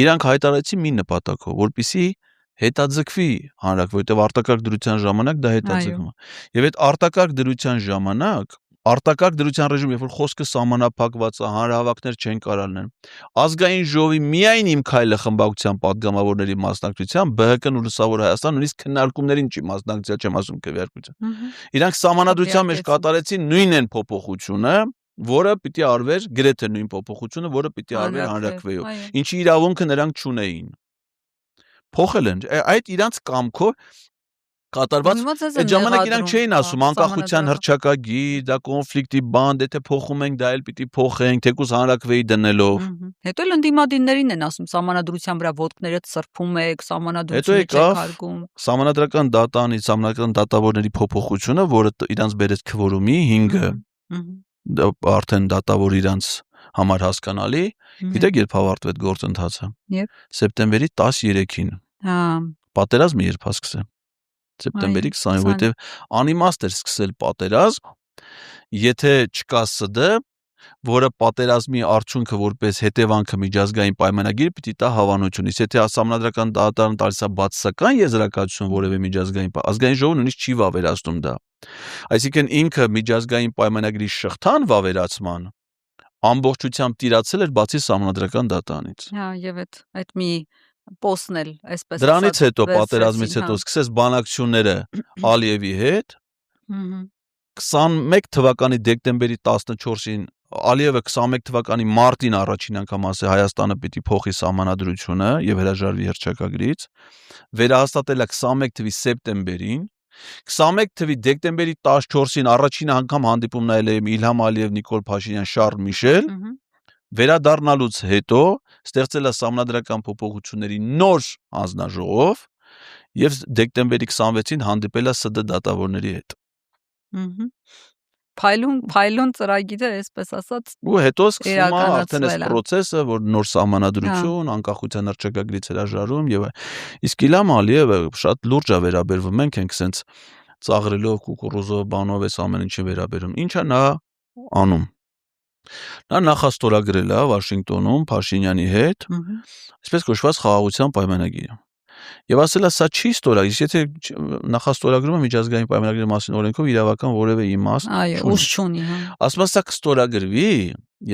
Իրանք հայտարարեցին մի նպատակով, որպեսզի հետաձգվի հանրակ, որովհետև արտակարգ դրության ժամանակ դա հետաձգվում է։ Եվ այդ արտակարգ դրության ժամանակ, արտակարգ դրության ռեժիմ, երբ որ խոսքը սահմանափակված է, հանրահավաքներ չեն կարող լինել, ազգային ժողովի միայն իմ քայլը խմբակցության падգամավորների մասնակցությամբ, ԲՀԿ-ն ու Լուսավոր Հայաստան նույնիսկ քննարկումներին չի մասնակցել, չեմ ասում քվեարկության։ Իրանք սահմանադրության մեջ կատարեցին նույն փոփոխությունը, որը պիտի արվեր գրեթե նույն փոփոխությունը, որը պիտի արվեր հանրակրվեով, ինչի իրավունքը նրանք չունեին։ Փոխել են այդ իրանց կամքով կատարված, այդ ժամանակ իրանք չէին ասում անկախության հռչակագիր, դա կոնֆլիկտի բանդ, եթե փոխում ենք, դա էլ պիտի փոխենք, թեկուզ հանրակրվեի դնելով։ Հետո էլ ընդդիմադիրներին են ասում սահմանադրության վրա ոտքները սրբում եք, սահմանադրությունը չեք հարգում։ Սահմանադրական դատանից սահմանադրական դատավորների փոփոխությունը, որը իրանց բերեց քվորումի 5-ը, արդեն դատավոր իրանց համար հասկանալի, գիտեք երբ ավարտվեց գործընթացը։ Սեպտեմբերի 13-ին։ Պատերազմը երբ հասկսել։ Սեպտեմբերի 20-ին, որովհետև անիմաստ էր սկսել պատերազմ, եթե չկա ՍԴ, որը պատերազմի արդյունքը որպես հետևանքը միջազգային պայմանագիր պիտի տա հավանություն։ Իսկ եթե սահմանադրական դատարանը տալիս է բացասական եզրակացություն որևէ միջազգային ազգային ժողովը նույնիսկ չի վավերացնում դա։ Այսինքն ինքը միջազգային պայմանագրի շղթան վավերացման ամբողջությամբ տիրացել էր բացի սահմանադրական դատարանից։ Եվ այդ մի պոստն էլ այսպես ասած։ Դրանից հետո պատերազմից հետո սկսեց բանակցությունները Ալիևի հետ։ 21 թվականի դեկտեմբերի 14-ին Ալիևը 21 թվականի մարտին առաջին անգամ ասել Հայաստանը պիտի փոխի սահմանադրությունը եւ հրաժարվի հռչակագրից, վերահաստատել է 21 թվականի սեպտեմբերին, 21 թվականի դեկտեմբերի 14-ին առաջին անգամ հանդիպում նայել է Իլհամ Ալիև, Նիկոլ Փաշինյան, Շարլ Միշել, վերադառնալուց հետո ստեղծել է սահմանադրական փոփոխությունների նոր հանձնաժողով եւ դեկտեմբերի 26-ին հանդիպել է ՍԴ դատավորների հետ։ Փայլուն ծրագիրը, այսպես ասած, ու հետո սկսվում է արդեն այս process-ը, որ նոր սահմանադրություն, անկախության հռչակագրից հրաժարում եւ իսկ Իլհամ Ալիևը շատ լուրջ է վերաբերվում, մենք ենք սենց ծաղրելով, կուկուռուզով, բանով այս ամեն ինչը վերաբերում։ Ինչա նա անում։ Նա նախաստորագրել է Վաշինգտոնում Փաշինյանի հետ, այսպես կոչված խաղաղության պայմանագիրը։ Եվ ասել է, սա չի ստորագրի, եթե նախաստորագրումը միջազգային պայմանագրի մասին օրենքով իրավական որևէ իմաստ չունի։ Ասում է, սա կստորագրվի,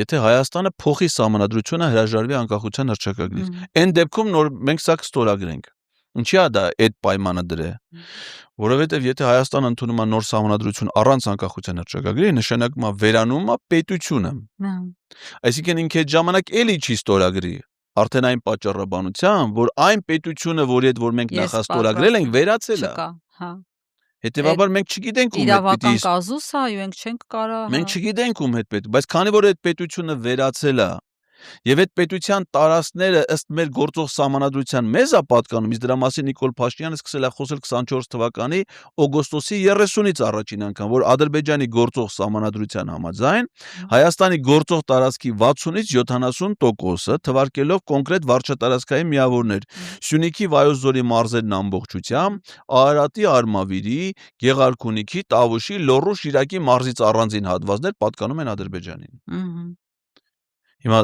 եթե Հայաստանը փոխի սահմանադրությունը հրաժարվի անկախության հռչակագրից։ Այն դեպքում մենք սա կստորագրենք։ Ինչի՞ է դա այդ պայմանը դրե։ Որովհետև եթե Հայաստանը ընդունում է նոր սահմանադրություն առանց անկախության հռչակագրի, նշանակում է վերանում է պետությունը։ Այսինքն ինքը այդ ժամանակ էլի չի ստորագրի։ Արդեն այն պատճառաբանությամբ, որ այն պետությունը, որի հետ որ մենք նախաստորագրել ենք, վերացել է։ Հետևաբար մենք չգիտենք ում հետ պիտի իրավական կազուս է, մենք չենք կարող։ Մենք չգիտենք ում հետ պետք, բայց քանի որ այդ պետությունը վերացել է, եւ այդ պետության տարածքները ըստ մեր գործող սահմանադրության մեզ է պատկանում, իսկ դրա մասին Նիկոլ Փաշինյանը սկսել է խոսել 24 թվականի օգոստոսի 30-ից առաջին անգամ, որ Ադրբեջանի գործող սահմանադրության համաձայն Հայաստանի գործող տարածքի 60-ից 70%-ը թվարկելով կոնկրետ վարչատարածքային միավորներ, Սյունիքի Վայոց ձորի մարզերն ամբողջությամբ, Արարատի, Արմավիրի, Գեղարքունիքի, Տավուշի, Լոռու, Շիրակի մարզից առանձին հատվածներ պատկանում են Ադրբեջանին։ Հիմա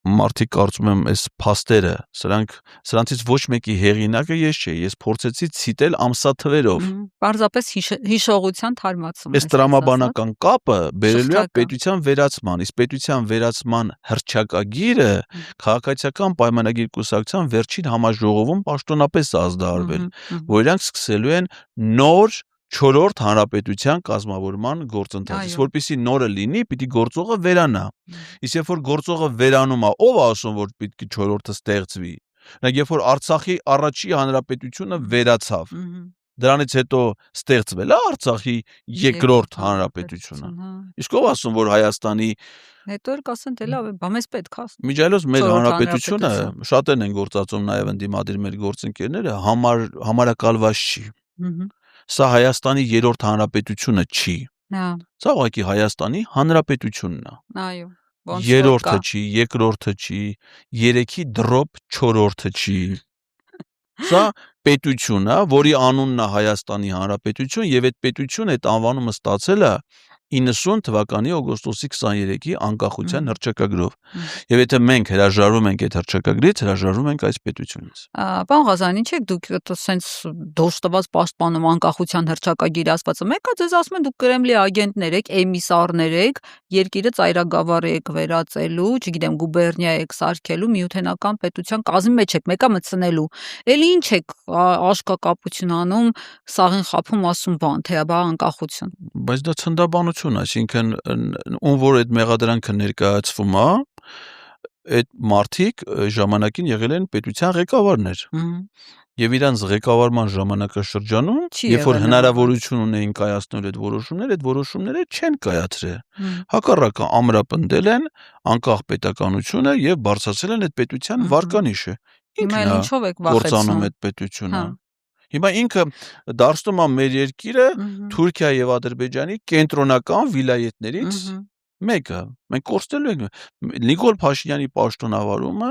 մարդիկ կարծում եմ այս փաստերը, սրանցից ոչ մեկի հեղինակը ես չէի, ես փորձեցի ցիտել ամսաթվերով։ Պարզապես հիշողության թարմացում։ Այս տրամաբանական կապը բերելու է պետության վերացման, իսկ պետության վերացման հռչակագիրը քաղաքացիական պայմանագիր կուսակցության վերջին համաժողովում պաշտոնապես ազդարարվել, որ իրանք սկսելու են նոր 4-րդ հանրապետության կազմավորման գործընթացից, որպեսզի նորը լինի, պիտի գործողը վերանա։ Իսկ երբ որ գործողը վերանում է, ով է ասում, որ պիտի 4-րդը ստեղծվի։ Օրինակ, երբ որ Արցախի առաջի հանրապետությունը վերացավ, դրանից հետո ստեղծվել է Արցախի երկրորդ հանրապետությունը։ Իսկ ով ասում, որ Հայաստանի հետո էլ կասեն դե լավ է, բա մեզ պետք է։ Միջայլոց մեր հանրապետությունը շատերն են գործածում նաև ընդդիմադիր մեր գործընկերները համարակալված չի։ Սա Հայաստանի երրորդ հանրապետությունը չի։ Սա ուղղակի Հայաստանի հանրապետությունն է։ Այո։ Երրորդը չի, երկրորդը չի, 3-ի դրոպ 4-րդը չի։ Սա պետություն է, որի անունն է Հայաստանի հանրապետություն, եւ այդ պետությունը այդ անվանումը ստացել է 90 թվականի օգոստոսի 23-ի անկախության հռչակագրով։ Եվ եթե մենք հրաժարվում ենք այդ հռչակագրից, հրաժարվում ենք այս պետությունից։ Պարոն Ղազարյան, ինչ եք դուք սենց դուրս տված պաշտպանում անկախության հռչակագիրը ասվածը։ Մեկը ձեզ ասում են դուք Կրեմլի ագենտներ եք, էմիսարներ եք, երկիրը ծայրագավառ եք վերածելու, չգիտեմ, գուբերնիա եք սարքելու, միութենական պետության կազմի մեջ եք, մեկը մտցնելու։ Էլի ինչ եք աշկակապություն անում, սաղին խափում ասում բան, թե բա անկախություն։ Բայց դա ցնդաբանություն, այսինքն ում որ այդ մեղադրանքը ներկայացվում է, այդ մարդիկ ժամանակին եղել են պետության ղեկավարներ։ Եվ իրանց ղեկավարման ժամանակաշրջանում, երբ որ հնարավորություն ունեին կայացնել այդ որոշումները չեն կայացրել։ Հակառակը ամրապնդել են անկախ պետականությունը եւ բարձրացրել են այդ պետության վարկանիշը։ Ինքն է կործանում այդ պետությունը։ Հիմա ինքը դարձնում է մեր երկիրը Թուրքիա եւ Ադրբեջանի կենտրոնական վիլայետներից մեկը։ Մենք կորցնելու ենք Նիկոլ Փաշինյանի պաշտոնավարումը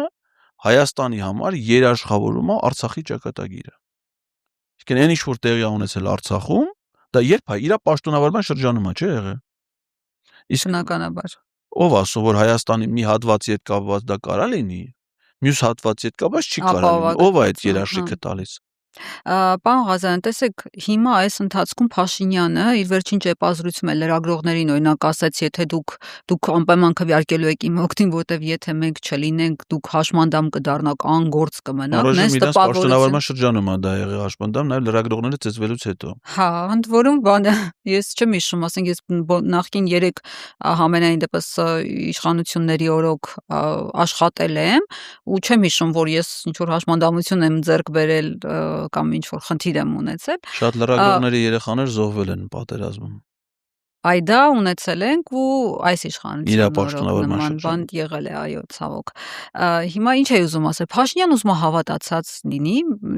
Հայաստանի համար երաշխավորում է Արցախի ճակատագիրը։ Իսկ այն ինչ որ տեղի ունեցել Արցախում, դա երբ է իր պաշտոնավարման շրջանում է, չէ՞ եղել։ Իսկ բնականաբար ով ասում որ Հայաստանի մի հատվածի հետ կապված դա կարա լինի, մյուս հատվածի հետ կապված չի կարա լինի։ Ով է այդ երաշխիքը տալիս։ Պարոն Ղազարյան, տեսեք, հիմա այս ընթացքում Փաշինյանը իր վերջին ճեպազրույցում է լրագրողներին օրինակ ասաց, եթե դուք անպայման քվեարկելու եք իմ օգտին, որտեվ եթե մենք չլինենք, դուք հաշմանդամ կդառնաք, անգործ կմնաք, մեզ տպավորություն շրջանում է դա եղել հաշմանդամ, նաև լրագրողները ծեծվելուց հետո։ Հա, ընդ որում բանը ես չեմ հիշում, ասենք ես նախկին 3 համենայն դեպս իշխանությունների օրոք աշխատել եմ ու չեմ հիշում, որ ես ինչ որ հաշմանդամություն եմ ձեռք բերել կամ ինչ որ խնդիր եմ ունեցել։ Շատ լրագրողների երեխաներ զոհվել են պատերազմում։ Այ դա ունեցել ենք ու այս իշխանությունը նման բան եղել է, այո, ցավոք։ Հիմա ինչ է ուզում ասել, Փաշինյան ուզում է հավատացած լինի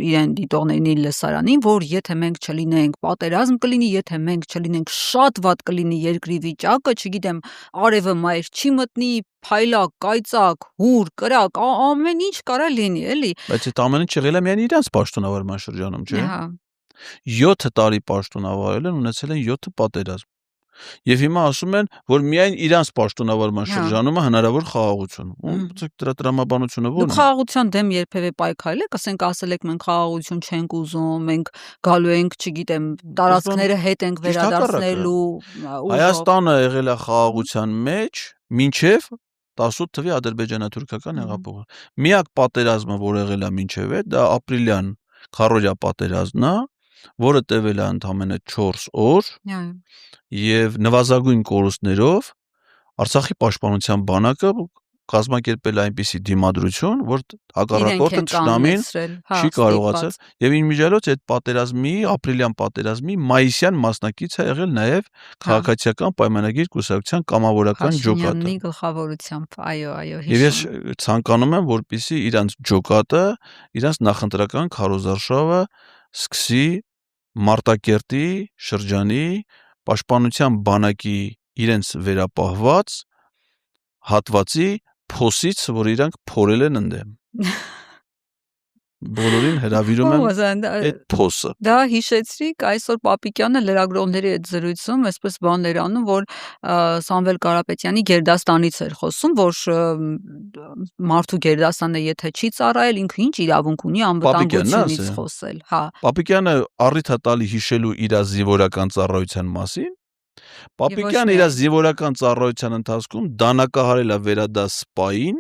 իրեն դիտողներին լսարանին, որ եթե մենք չլինենք, պատերազմ կլինի, եթե մենք չլինենք, շատ վատ կլինի երկրի վիճակը, չգիտեմ, արևը մայր չի մտնի, փայլակ, կայծակ, հուր, կրակ, ամեն ինչ կարա լինի, էլի։ Բայց այդ ամենը չեղել է միայն իրանց պաշտոնավարման շրջանում, չէ՞։ Հա։ 7 տարի պաշտոնավարել են, ունեցել են 7 պատերազմ։ Եվ հիմա ասում են, որ միայն իրանց պաշտոնավարման շրջանում է հնարավոր խաղաղություն։ Ո՞ւմ դրա տրամաբանությունը ո՞րն է։ Դուք խաղաղության դեմ երբևէ պայքարել եք, ասենք ասել եք մենք խաղաղություն չենք ուզում, մենք գալու ենք, չգիտեմ, տարածքները հետ ենք վերադարձնելու։ Հայաստանը եղել է խաղաղության մեջ մինչև 18 թվականի ադրբեջանա-թուրքական հեղափոխը։ Միակ պատերազմը, որ եղել է մինչև այդ, դա ապրիլյան քարոզիա պատերազմն է, որը տևել է ընդամենը 4 օր եւ նվազագույն կորուստներով Արցախի պաշտպանության բանակը կազմակերպել այնպիսի դիմադրություն, որ հակառակորդը ճշտամին չի կարողացել եւ իմիջիալոց այդ պատերազմի ապրիլյան պատերազմի մայիսյան մասնակից է եղել նաեւ քաղաքացիական պայմանագիր կուսակցության կամավորական ջոկատը։ Փաշինյանի գլխավորությամբ, այո, Եվ ես ցանկանում եմ, որպեսզի իրանց ջոկատը, իրանց նախընտրական քարոզարշավը սկսի Մարտակերտի շրջանի պաշտպանության բանակի իրենց վերապահված հատվածի փոսից, որ իրանք փորել են ընդեմ։ Բոլորին հրավիրում եմ այդ փոսը։ Դա հիշեցրիք այսօր Պապիկյանը լրագրողների հետ զրույցում այսպես բաներ անում, որ Սամվել Կարապետյանի Գերդաստանից էր խոսում, որ մարդու Գերդաստանը եթե չի ծառայել, ինքը ինչ իրավունք ունի անվտանգությունից խոսել։ Հա։ Պապիկյանը առիթ է տալի հիշելու իր զինվորական ծառայության մասին, Պապիկյանը իր զինվորական ծառայության ընթացքում դանակահարել է վերադաս սպային,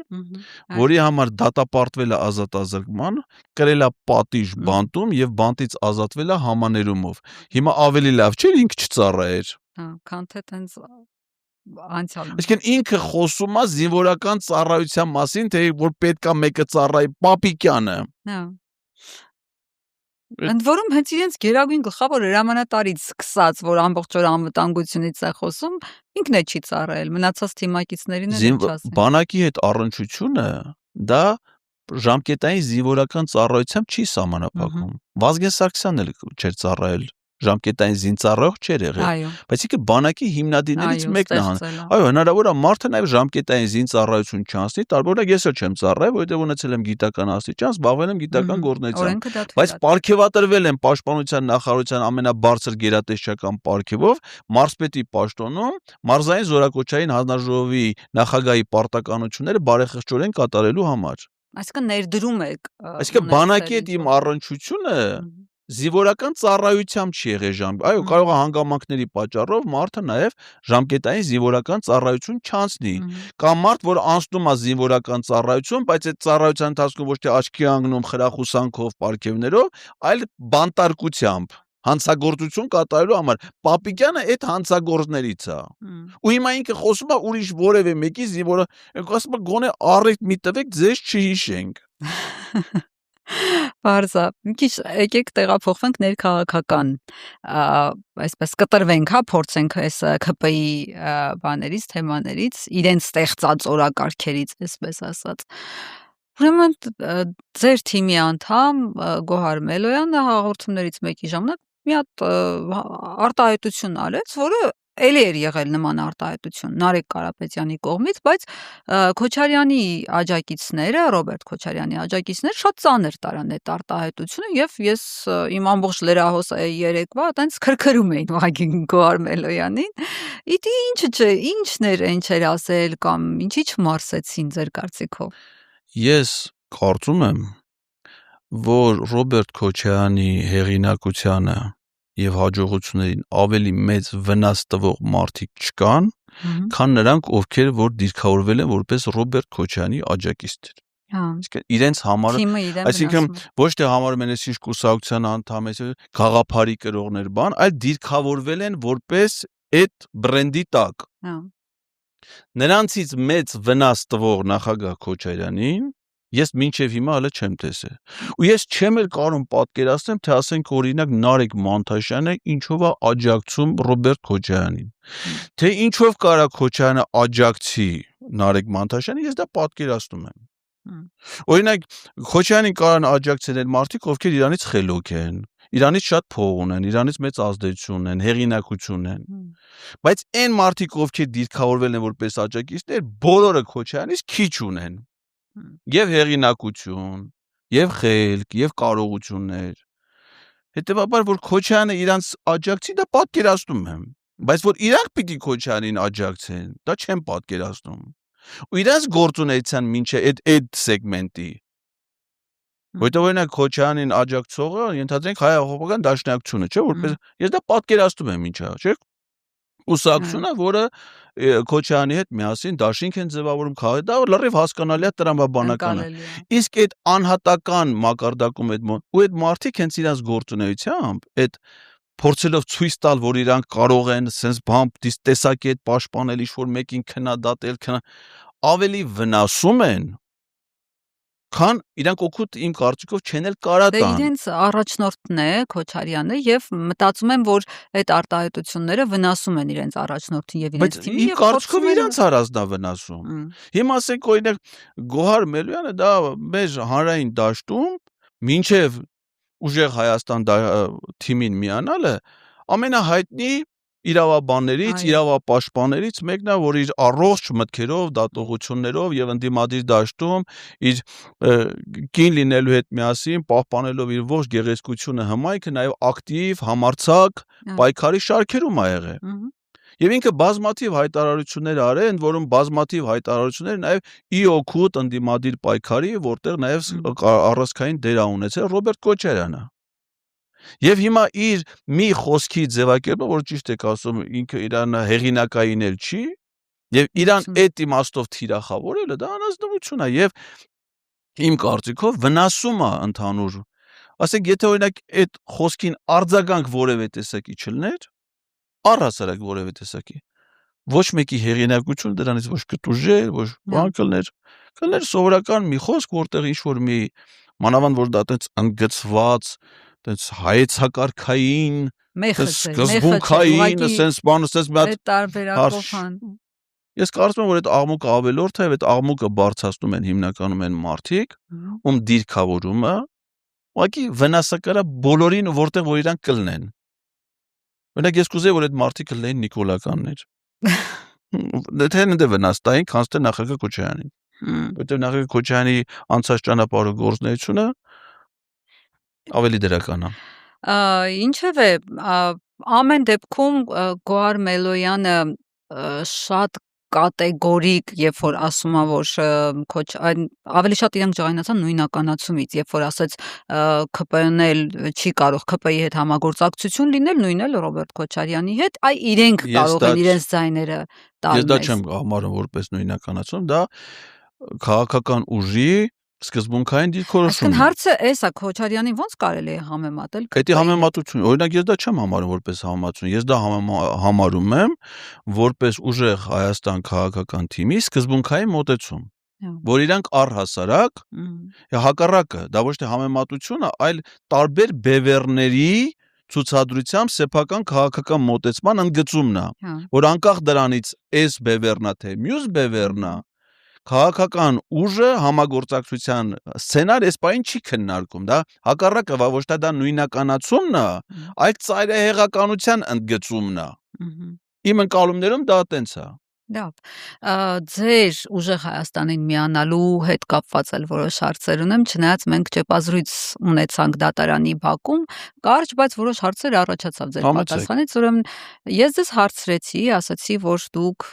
որի համար դատապարտվել է ազատազրկման, կրել է պատիժ բանտում եւ բանտից ազատվել է համաներումով։ Հիմա ավելի լավ չէ ինքը չծառայեր։ Քան թե տենց անցյալում։ Այսինքն ինքը խոսում է զինվորական ծառայության մասին, թե որ պետքա մեկը ծառայի Պապիկյանը։ Ընդ որում հենց իրենց գերագույն գլխավոր հրամանատարից սկսած, որ ամբողջ օր անվտանգությունից է խոսում, ինքն է չի ծառայել, մնացած թիմակիցներին էլ չասեն։ Բանակի հետ առնչությունը դա ժամկետային զինվորական ծառայությամբ չի սահմանափակում։ Վազգեն Սարգսյանն էլ չէր ծառայել, ժամկետային զինծառայող չէր եղել, բայց ինքը բանակի հիմնադիրներից մեկն է։ Այո, հնարավոր է մարդը նաև ժամկետային զինծառայություն չանցնի, տարբերակ ես էլ չեմ ծառայել, որովհետև ունեցել եմ գիտական աստիճան, զբաղվել եմ գիտական գործունեությամբ, բայց պարգևատրվել եմ Պաշտպանության նախարարության ամենաբարձր գերատեսչական պարգևով մարզպետի պաշտոնում մարզային զորակոչային հանձնաժողովի նախագահի պարտականությունները բարեխղճորեն կատարելու համար։ Այսինքն ներդրում եք։ Այսինքն բանակի հետ իմ առնչությունը զինվորական ծառայությամբ չի եղել այո, կարող է հանգամանքների պատճառով մարդը նաև ժամկետային զինվորական ծառայություն չանցնի, կամ մարդ, որ անցնում է զինվորական ծառայություն, բայց այդ ծառայության ընթացքում ոչ թե աչքի անգնում խրախուսանքով, պարգևներով, այլ բանտարկությամբ հանցագործություն կատարելու համար։ Պապիկյանը այդ հանցագործներից է։ Ու հիմա ինքը խոսում է ուրիշ որևէ մեկի զինվորը, ասում է գոնե առիթ մի տվեք, ձեզ չհիշենք։ Բարձա, մի քիչ եկեք տեղափոխվենք ներքաղաքական, այսպես կտրվենք, փորձենք այս ՔՊ-ի բաներից, թեմաներից, իրենց ստեղծած օրակարգերից, այսպես ասած։ Ուրեմն ձեր թիմի անդամ Գոհար Մելոյանը հաղորդումներից մեկի ժամանակ մի հատ արտահայտություն արեց, որը էլի էր եղել նման արտահայտություն Նարեկ Կարապետյանի կողմից, բայց Քոչարյանի աջակիցները, Ռոբերտ Քոչարյանի աջակիցները շատ ծանր տարան այդ արտահայտությունը եւ ես իմ ամբողջ լրահոս երեկվա այտենց քրքրում էին ուղղակի Գոհար Մելոյանին։ Իդի ինչն էր ինչ էր ասել կամ ինչի չմարսեցին ձեր կարծիքով։ Ես կարծում եմ, որ Ռոբերտ Քոչարյանի հեղինակությանը եւ հաջողություններին ավելի մեծ վնաս տվող մարդիկ չկան, քան նրանք, ովքեր որ դիրքավորվել են որպես Ռոբերտ Քոչարյանի աջակիցներ։ Այսինքն իրենց համար, այսինքն ոչ թե համարում են այսինչ կուսակցության անդամ, գաղափարի կրողներ բան, այլ դիրքավորվել են որպես այդ բրենդի տակ։ Նրանցից մեծ վնաս տվող նախագահ Քոչարյանին ես մինչև հիմա հələ չեմ տեսել։ Ու ես չեմ էլ կարող պատկերացնել, թե ասենք օրինակ Նարեկ Մանթաշյանը ինչով է աջակցում Ռոբերտ Քոչարյանին։ Թե ինչով կարա Քոչարյանը աջակցի Նարեկ Մանթաշյանին, ես դա պատկերացնում եմ։ Օրինակ Քոչարյանին կարան աջակցել են մարդիկ, ովքեր իրանից խելոք են, իրանից շատ փող ունեն, իրանից մեծ ազդեցություն ունեն, հեղինակություն են։ Բայց այն մարդիկ, ովքեր դիրքավորվել են որպես աջակիցներ, բոլորը Քոչարյանից քիչ ունեն։ Եվ հեղինակություն, եւ խելք, եւ կարողություններ։ Հետևաբար որ Քոչարյանը իրանց աջակցի, դա պատկերացնում եմ, բայց որ իրանք պիտի Քոչարյանին աջակցեն, դա չեմ պատկերացնում։ Ու իրանց գործունեության մինչև այդ սեգմենտի։ Որտեղ օրինակ Քոչարյանին աջակցողը ենթադրենք Հայ-Հեղափոխական Դաշնակցությունը, չէ՞, որպես ես դա պատկերացնում եմ ինչա, չէ՞։ Կուսակցությունը, որը Քոչարյանի հետ միասին դաշինք են ձևավորում քաղաքի, դա լրիվ հասկանալի է տրամաբանական է։ Իսկ այդ անհատական մակարդակում ու այդ մարդիկ հենց իրենց գործունեությամբ, այդ փորձելով ցույց տալ, որ իրանք կարող են sense բամբ տեսակի այդ պաշտպանել, ինչ-որ մեկին քննադատել, ավելի վնասում են, քան իրանք օգուտ իմ կարծիքով չեն էլ կարա տան։ Դե իրենց առաջնորդն է Քոչարյանը եւ մտածում եմ, որ այդ արտահայտությունները վնասում են իրենց առաջնորդին եւ իրենց թիմին եւ կարծիքով իրենց առանձնա վնասում։ Հիմա ասենք օրինակ Գոհար Մելոյանը դա մեր հանրային դաշտում մինչեւ ուժեղ Հայաստան թիմին միանալը ամենահայտնի իրավաբաններից, իրավապաշտպաններից մեկն է, որ իր առողջ մտքերով, դատողություններով եւ ընդդիմադիր դաշտում իր կին լինելու հետ միասին պահպանելով իր ողջ գեղեցկությունը, հմայքը նաեւ ակտիվ, համարձակ պայքարի շարքերում ա եղել։ Եվ ինքը բազմաթիվ հայտարարություններ արել, ընդ որում բազմաթիվ հայտարարություններ նաեւ ի օգուտ ընդդիմադիր պայքարի, որտեղ նաեւ առանցքային դեր ա ունեցել Ռոբերտ Քոչարյանը։ Եվ հիմա իր մի խոսքի ձևակերպը, որ ճիշտ եք ասում, ինքը իրան հեղինակային էլ չի, եւ իրան այդ իմաստով թիրախավորելը դա անազնվություն է եւ իմ կարծիքով վնասում է ընդհանուր։ Ասենք, եթե օրինակ այդ խոսքին արձագանք որևէ տեսակի չլներ, առհասարակ որևէ տեսակի, ոչ մեկի հեղինակություն դրանից ոչ կտուժեր, ոչ բան կլներ սովորական մի խոսք, որտեղ ինչ-որ մի մանավանդ որ դա այդպես ընդգծված, այդպես հայեցակարգային, սկզբունքային, ասենց բան, ասենց մի հատ տարբերակով Ես կարծում եմ, որ այդ աղմուկը ավելորդ է, այդ աղմուկը բարձրացնում են հիմնականում են մարդիկ, ում դիրքավորումը ուղղակի վնասակար է բոլորին, որտեղ որ իրանք կլնեն։ Օրինակ ես կուզեի, որ այդ մարդիկ կլնեին նիկոլականներ։ Թե նույն վնաստային, քան թե նախագահ Քոչարյանին։ Որտեղ նախագահ Քոչարյանի անցած ճանապարհը գործունեությունը ավելի դրական է։ Ինչևէ, ամեն դեպքում Գոհար Մելոյանը շատ կատեգորիկ, երբ որ ասում է, որ ավելի շատ իրենք ջղայնացան նույնականացումից, երբ որ ասեց ՔՊ-ն էլ չի կարող ՔՊ-ի հետ համագործակցություն լինել, նույնն էլ Ռոբերտ Քոչարյանի հետ, այ իրենք կարող են իրենց ձայները տալ։ Ես դա չեմ համարում որպես նույնականացում, դա քաղաքական ուժի սկզբունքային դիրքորոշում։ Այսինքն հարցը էս է, Քոչարյանին ո՞նց կարելի է համեմատել։ Դա համեմատություն։ Օրինակ ես դա չեմ համարում որպես համեմատություն, ես դա համարում եմ որպես ուժեղ Հայաստան քաղաքական թիմի սկզբունքային մոտեցում, որ իրանք առհասարակ հակառակը, դա ոչ թե համեմատություն է, այլ տարբեր բևեռների ցուցադրությամբ սեփական քաղաքական մոտեցման ընդգծումն է, որ անկախ դրանից այս բևեռնա թե մյուս բևեռնա քաղաքական ուժը համագործակցության սցենար այս պայն չի քննարկում, դա հակառակը, ոչ թե դա նույնականացումն է, այլ ծայրահեղականության ընդգծումն է։ Իմ ընկալումներում դա տենց է։ Լավ, ձեր ուժեղ Հայաստանին միանալու հետ կապված էլ որոշ հարցեր ունեմ, չնայած մենք ճեպազրույց ունեցանք դատարանի բակում, կարճ, բայց որոշ հարցեր առաջացավ ձեր պատասխանից, ուրեմն ես ձեզ հարցրեցի, ասացի, որ դուք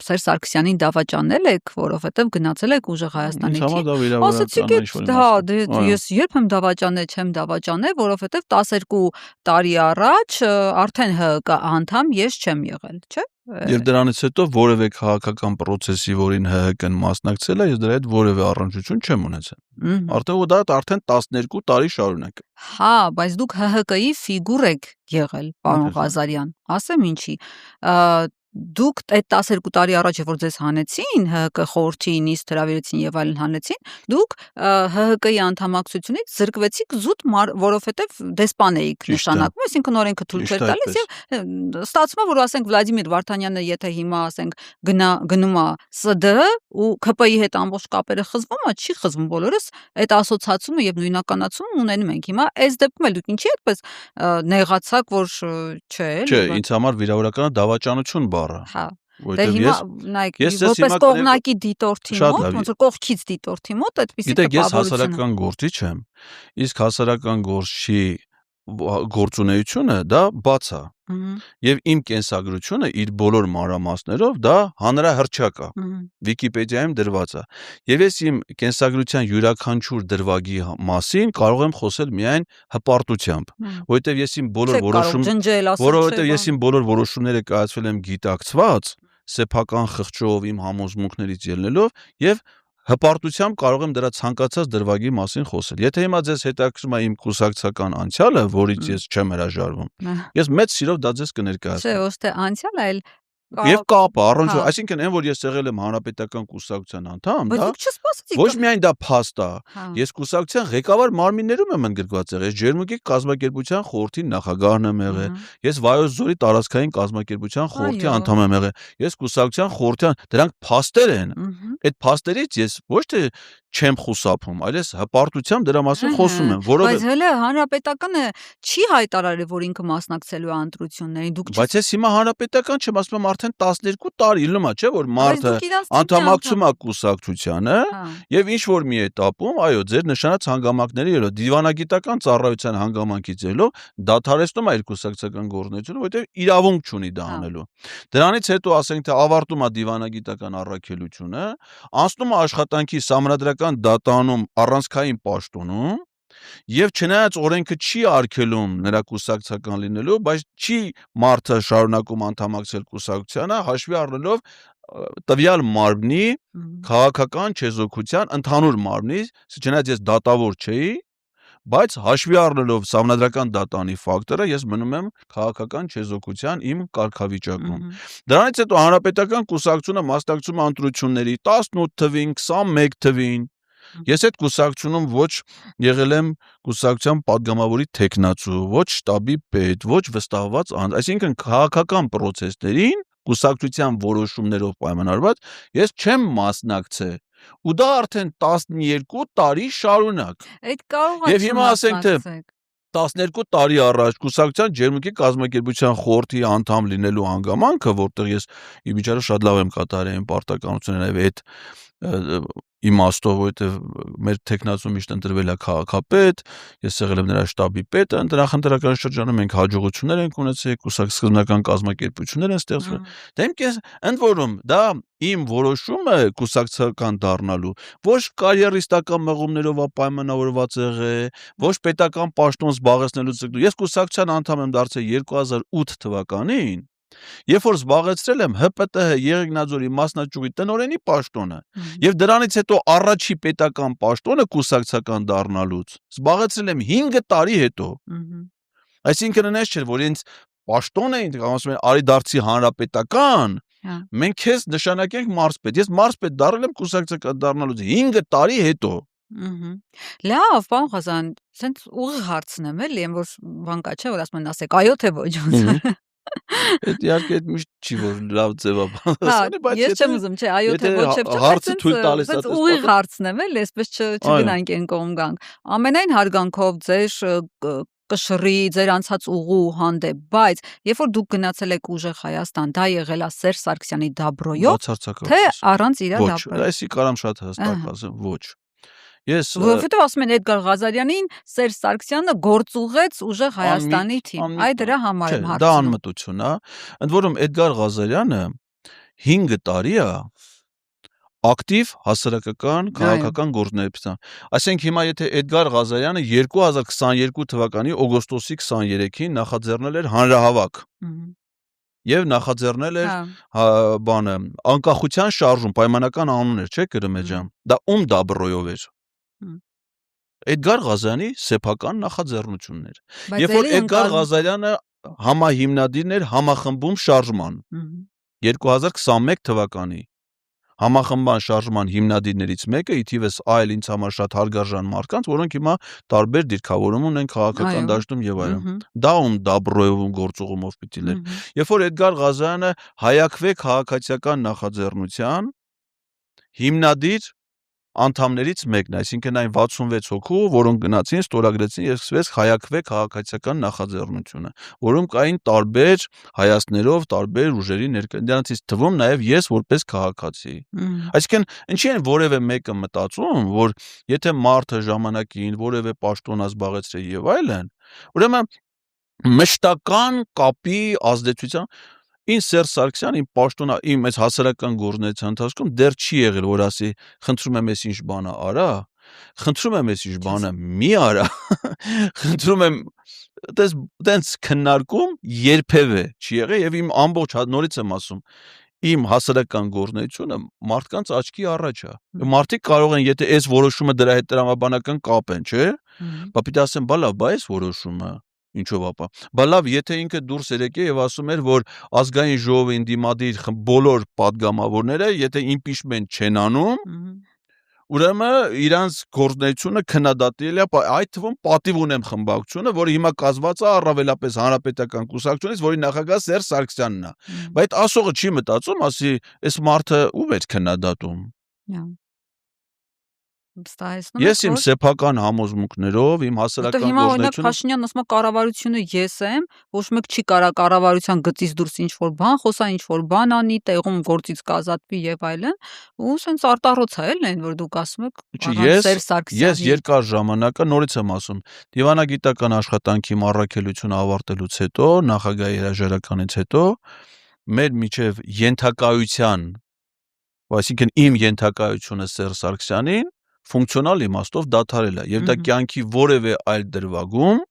Սերժ Սարգսյանին դավաճանել եք, որովհետև գնացել եք ուժեղ Հայաստանի թիմ։ Ասացիք, ես երբ եմ դավաճանել, չեմ դավաճանել, որովհետև 12 տարի առաջ արդեն ՀԿ անդամ ես չեմ եղել, չէ՞։ Եվ դրանից հետո որևէ քաղաքական process-ի, որին ՀՀԿ-ն մասնակցել է, ես դրա հետ որևէ առնչություն չեմ ունեցել։ Արդեն 12 տարի շարունակ։ Հա, բայց դուք ՀՀԿ-ի ֆիգուր եք եղել, պարոն Ղազարյան, ասեմ ինչի։ Դուք այդ 12 տարի առաջ, որ ձեզ հանեցին, ՀՀԿ խորհրդի նիստ հրավիրեցին եւ այլն հանեցին, դուք ՀՀԿ-ի անդամակցությունից զրկվեցիք զուտ, որովհետեւ դեսպան էիք նշանակում, այսինքն օրենքը թույլ չէր տալիս եւ ստացվում է, որ ասենք Վլադիմիր Վարդանյանը, եթե հիմա ասենք գնում է ՍԴ ու ՔՊ-ի հետ ամբողջ կապերը խզվում է, չի խզվում բոլորս, այդ ասոցիացումը եւ նույնականացումը ունենում ենք։ Հիմա այս դեպքում էլ դուք ինչի այդպես նեղացաք, որ չէ, Չէ, ինձ համար վիրավորական դավաճանություն բառը։ Հա։ Դե հիմա նայեք, որպես կողմնակի դիտորդի մոտ, ոնց որ կողքից դիտորդի մոտ, այդպեսի տպավորություն։ Գիտեք, ես հասարակական գործիչ եմ, իսկ հասարակական գործի գործունեությունը դա բաց է։ Եվ իմ կենսագրությունը իր բոլոր մանրամասներով դա հանրահռչակ է։ Վիկիպեդիայում դրված է։ Եվ ես իմ կենսագրության յուրաքանչյուր դրվագի մասին կարող եմ խոսել միայն հպարտությամբ, որովհետև ես իմ բոլոր որոշումները կայացրել եմ գիտակցված, սեփական խղճով իմ համոզմունքներից ելնելով եւ հպարտությամբ կարող եմ դրա ցանկացած դրվագի մասին խոսել։ Եթե հիմա ձեզ հետաքրքրում է իմ կուսակցական անցյալը, որից ես չեմ հրաժարվում, ես մեծ սիրով դա ձեզ կներկայացնեմ։ Չէ, ոչ թե անցյալ, այլ Եվ կապը, առնչություն, այսինքն այն, որ ես եղել եմ հանրապետական կուսակցության անդամ, ոչ միայն դա փաստ է, ես կուսակցության ղեկավար մարմիններում եմ ընդգրկված եղել, ես Ջերմուկի կազմակերպության խորհրդի նախագահն եմ եղել, ես Վայոց ձորի տարածքային կազմակերպության խորհրդի անդամ եմ եղել, ես կուսակցության խորհրդի, դրանք փաստեր են։ Այդ փաստերից ես ոչ թե չեմ խուսափում, այլ ես հպարտությամբ դրա մասին խոսում եմ, որովհետեւ Բայց հələ հանրապետականը չի հայտարարել, որ ինքը մասնակցելու է ընտրություններին, դուք Բայց ես հիմա հանրապետական չեմ ասում, արդեն 12 տարի ելնում է, չէ՞ որ մարդը անդամակցում է կուսակցությանը եւ ինչ որ մի էտապում, այո, ձեր նշանած հանգամանքների ելով դիվանագիտական ծառայության հանգամանքից ելով դադարեցնում է իր կուսակցական գործունեությունը, որովհետեւ իրավունք չունի դա անելու։ Դրանից հետո ասենք թե ավարտում է դիվանագիտական առաքելությունը, անցնում է աշխատանքի սահմանադրական դատանում առանցքային պաշտոնում Եվ չնայած օրենքը չի արգելում նրա կուսակցական լինելու, բայց չի մարդը շարունակում անդամակցել կուսակցությանը, հաշվի առնելով տվյալ մարմնի քաղաքական չեզոքության ընդհանուր մարմնի, չնայած ես դատավոր չէի, բայց հաշվի առնելով սահմանադրական դատանի ֆակտորը ես մնում եմ քաղաքական չեզոքության իմ կարգավիճակում։ Դրանից հետո հանրապետական կուսակցությունը մասնակցում է ընտրությունների 18 թվին, 21 թվին։ Ես այդ կուսակցությունում ոչ եղել եմ կուսակցության падգամավորի տեխնացու, ոչ շտաբի պետ, ոչ վստահված, այսինքն քաղաքական process-ներին կուսակցության որոշումներով պայմանավորված ես չեմ մասնակցել։ Ու դա արդեն 12 տարի շարունակ։ Այդ կարող է Եվ հիմա ասենք թե 12 տարի առաջ կուսակցության ջերմուկի կազմակերպության խորհրդի անդամ լինելու հանգամանքը, որտեղ ես իմիջիայլով շատ լավ եմ կատարել իմ պարտականությունը, նաև այդ իմաստով, որովհետև մեր տեխնացու միշտ ընտրվել է քաղաքապետ, ես եղել եմ նրա շտաբի պետը, ընտրական շրջանում մենք հաջողություններ ենք ունեցել, կուսակցական կազմակերպություններ են ստեղծվել։ Դա իմ կես ընդ որում դա իմ որոշումը կուսակցական դառնալու ոչ կարիերիստական մղումներով պայմանավորված եղել, ոչ պետական պաշտոն զբաղեցնելուց եկել։ Ես կուսակցության անդամ եմ դարձել 2008 թվականին, երբ որ զբաղեցրել եմ ՀՊՏՀ Եղեգնաձորի մասնաճյուղի տնօրենի պաշտոնը, եւ դրանից հետո առաջի պետական պաշտոնը կուսակցական դառնալուց զբաղեցրել եմ 5 տարի հետո։ Այսինքն այնպես չէ, որ ինձ պաշտոն էին, ասում են, արի դարձի հանրապետական, մենք քեզ նշանակենք մարզպետ։ Ես մարզպետ դառել եմ կուսակցական դառնալուց 5 տարի հետո։ Լավ, պարոն Ղազարյան, սենց ուղիղ հարցնեմ էլի, որ բան կա չէ, որ ասում են ասեք, այո թե ոչ ոնց։ Այդ իհարկե այդ միշտ չի որ լավ ձևաբան, բայց ես չեմ ուզում, չէ, այո թե ոչ չէ, հարցը թույլ տալիս է, ուղիղ հարցնեմ էլի, այսպես չգնանք այն կողմ գանք։ Ամենայն հարգանքով ձեր կշռի ձեր անցած ուղու հանդեպ, բայց երբ որ դուք գնացել եք ուժեղ Հայաստան, դա եղել է Սերժ Սարգսյանի դաբրոյով, թե առանց իր դաբրոյով։ Այսի կարամ շատ հստակ ասեմ, ոչ։ Որովհետև ասում են Էդգար Ղազարյանին Սերժ Սարգսյանը գործուղեց ուժեղ Հայաստանի թիմ։ Այ դրա համար եմ հարցնում։ Դա անմտություն է։ Ընդ որում Էդգար Ղազարյանը 5 տարի է ակտիվ հասարակական քաղաքական գործունեություն։ Այսինքն հիմա եթե Էդգար Ղազարյանը 2022 թվականի օգոստոսի 23-ին նախաձեռնել էր հանրահավաք եւ նախաձեռնել էր անկախության շարժում, պայմանական անուն էր, չէ՞, Կրմե ջան։ Դա ում դաբրոյով էր։ Էդգար Ղազարյանի սեփական նախաձեռնությունն էր։ Երբ որ Էդգար Ղազարյանը համահիմնադիրն էր համախմբում շարժման 2021 թվականի համախմբան շարժման հիմնադիրներից մեկը, ի թիվս այլ ինձ համար շատ հարգարժան մարդկանց, որոնք հիմա տարբեր դիրքավորում ունեն քաղաքական դաշտում եւ այլն։ Դա ում դաբրոյում գործողումով պիտի լեր։ Երբ որ Էդգար Ղազարյանը հայակվե քաղաքացիական նախաձեռնության հիմնադիր անդամներից մեկն, այսինքն այն 66 հոգու, որոնք գնացին, ստորագրեցին եւ սկսվեց հայակվե քաղաքացիական նախաձեռնությունը, որում կային տարբեր հայացքներով, տարբեր ուժերի ներկայացից թվում նաեւ ես որպես քաղաքացի։ Այսինքն ինչի են որևէ մեկը մտածում, որ եթե մարդը ժամանակին որևէ պաշտոն զբաղեցրի եւ այլն, ուրեմն մշտական կապի ազդեցության Ին Սերժ Սարգսյանը իմ պաշտոնը իմ այս հասարակական գործունեության ընթացքում դեռ չի եղել, որ ասի, խնդրում եմ ես ինչ բանը արա, խնդրում եմ ես ինչ բանը մի արա, խնդրում եմ տենց քննարկում երբևէ չի եղել եւ իմ ամբողջ նորից եմ ասում, իմ հասարակական գործունեությունը մարդկանց աչքի առաջ է։ Մարդիկ կարող են, եթե այս որոշումը դրա հետ տրամաբանական կապ են, չէ՞, բա պիտի ասեմ, բա լավ, բա այս որոշումը ինչով ապա։ Բա լավ, եթե ինքը դուրս եկե եւ ասում էր, որ ազգային ժողովի դիմադիր բոլոր падգամավորները, եթե իմպիչմենտ չեն անում, ուրեմն իրանց գործունեությունը քննադատել է, այդ թվում պատիվ ունեմ խմբակցությունը, որը հիմա կազմված է առավելապես հանրապետական կուսակցությունից, որի նախագահ Սերժ Սարգսյանն է։ Բայց այդ ասողը չի մտածում, ասի, այս մարդը ում է քննադատում։ Ես իմ սեփական համոզմունքներով, իմ հասարակական գործունեությունը։ Հիմա օրինակ Փաշինյանն ասում է կառավարությունը ես եմ, ոչ մեկ չի կարա կառավարության գծից դուրս ինչ-որ բան խոսա, ինչ-որ բան անի, տեղում գործից կազատվի եւ այլն, ու սենց արտառոց է էլ այն, որ դուք ասում եք Սերժ Սարգսյանի։ Ես երկար ժամանակը նորից եմ ասում, դիվանագիտական աշխատանքի մառաքելությունը ավարտելուց հետո, նախագահի հրաժարականից հետո մեր միջև ենթակայության, այսինքն իմ ենթակայությունը Սերժ Սարգսյանին ֆունկցիոնալ իմաստով դադարել է եւ դա կյանքի որևէ այլ դրվագում,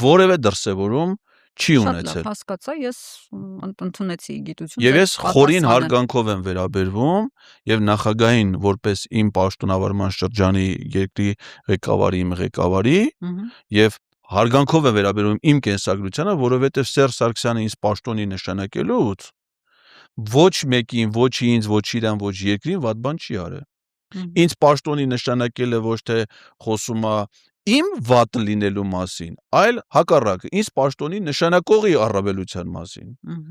որևէ դրսևորում չի ունեցել։ Շատ լավ հասկացա, ես ընդունեցի գիտություն։ Եվ ես խորին հարգանքով եմ վերաբերվում եւ նախագահին որպես իմ պաշտոնավարման շրջանի երկրի ղեկավարի եւ հարգանքով եմ վերաբերվում իմ կենսագրությանը, որովհետեւ Սերժ Սարգսյանը ինձ պաշտոնի նշանակելուց ոչ մեկին, ոչ ինձ, ոչ իրան, ոչ երկրին վատ բան չի արել։ Ինձ պաշտոնի նշանակելը ոչ թե խոսում է իմ վատ լինելու մասին, այլ հակառակը, ինձ պաշտոնի նշանակողի առավելության մասին։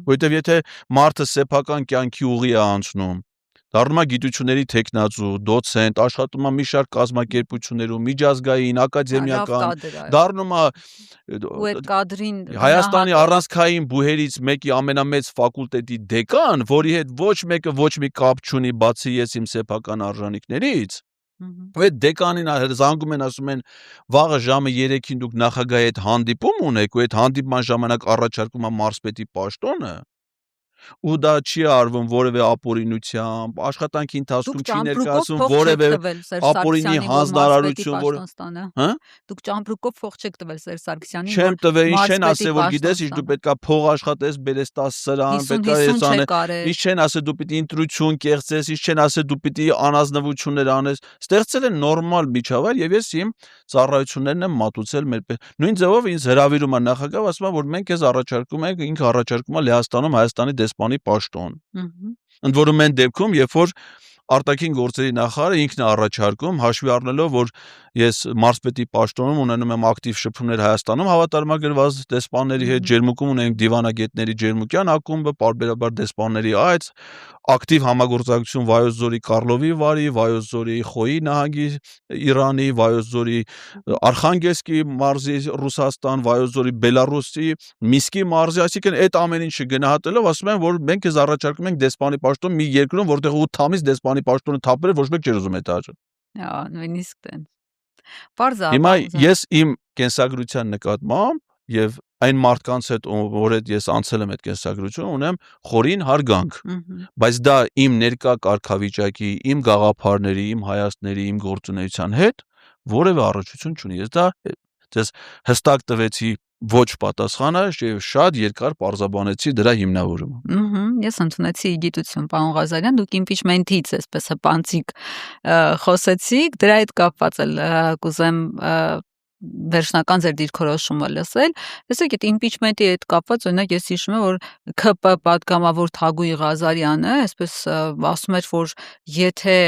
Որովհետև եթե մարդը սեփական կյանքի ուղի է անցնում, դառնում է գիտությունների թեկնածու, դոցենտ, աշխատում է մի շարք կազմակերպություններում, միջազգային, ակադեմիական, դառնում է ու այդ կադրին Հայաստանի առանցքային բուհերից մեկի ամենամեծ ֆակուլտետի դեկան, որի հետ ոչ մեկը ոչ մի կապ չունի, բացի ես իմ սեփական արժանինքներից, ու այդ դեկանին զանգում են, ասում են վաղը ժամը 3-ին դուք նախագահի հետ հանդիպում ունեք, ու այդ հանդիպման ժամանակ առաջարկում է մարզպետի պաշտոնը, ու դա չի արվում որևէ ապօրինությամբ, աշխատանքի ընթացքում չի ներկայացում որևէ ապօրինի հանձնարարություն, որը դուք ճամպրուկով փող չեք տվել Սերժ Սարգսյանին։ Չեմ տվել, ինչ չեն ասել, որ գիտես, ինչ դու պետքա փող աշխատես, բերես 10 սրան, պետքա ես անես, ինչ չեն ասել, դու պիտի ինտրուդյուն կեղծես, ինչ չեն ասել, դու պիտի անազնվություններ անես, ստեղծել են նորմալ միջավայր եւ ես իմ ծառայություններն եմ մատուցել մեր նույն ձևով ինձ հրավիրում է նախագահ, ասում է, որ մենք քեզ առաջարկում ենք, ինքը առաջարկում է Լեհաստանում Հայաստանի դեսպանի պաշտոն։ Ընդ որում այն դեպքում, երբ որ արտաքին գործերի նախարարը ինքն է առաջարկում, հաշվի առնելով, որ ես մարզպետի պաշտոնում ունենում եմ ակտիվ շփումներ Հայաստանում հավատարմագրված դեսպանների հետ, ջերմուկում ունենք դիվանագետների ջերմուկյան ակումբը, պարբերաբար դեսպանների այց, ակտիվ համագործակցություն Վայոց ձորի Կառլովի վարի, Վայոց ձորի Խոյի նահանգի Իրանի, Վայոց ձորի Արխանգելսկի մարզի Ռուսաստան, Վայոց ձորի Բելարուսի Միսկի մարզի, այսինքն այդ ամեն ինչը գնահատելով ասում են, որ մենք քեզ առաջարկում ենք դեսպանի պաշտոն մի երկրում, որտեղ 8 ամիս դեսպանի պաշտոնը թափել է, ոչ մեկ չէր ուզում այդ արժան։ Հա, նույնիսկ տենց։ Պարզա։ Հիմա ես իմ կենսագրության նկատմամբ եւ այն մարդկանց հետ, որ հետ ես անցել եմ այդ կենսագրությունը, ունեմ խորին հարգանք, բայց դա իմ ներկա կարգավիճակի, իմ գաղափարների, իմ հայացքների, իմ գործունեության հետ որևէ առնչություն չունի։ Ես դա ես հստակ տվեցի ոչ պատասխանը եւ շատ երկար պարզաբանեցի դրա հիմնավորումը։ Ես ընդունեցի գիտություն, պարոն Ղազարյան, դուք իմպիչմենտից այսպես հպանցիկ խոսեցիք, դրա հետ կապված էլ կուզեմ վերջնական ձեր դիրքորոշումը լսել։ Տեսեք, այդ իմպիչմենտի հետ կապված օրինակ ես հիշում եմ, որ ՔՊ պատգամավոր Թագուհի Ղազարյանը այսպես ասում էր, որ եթե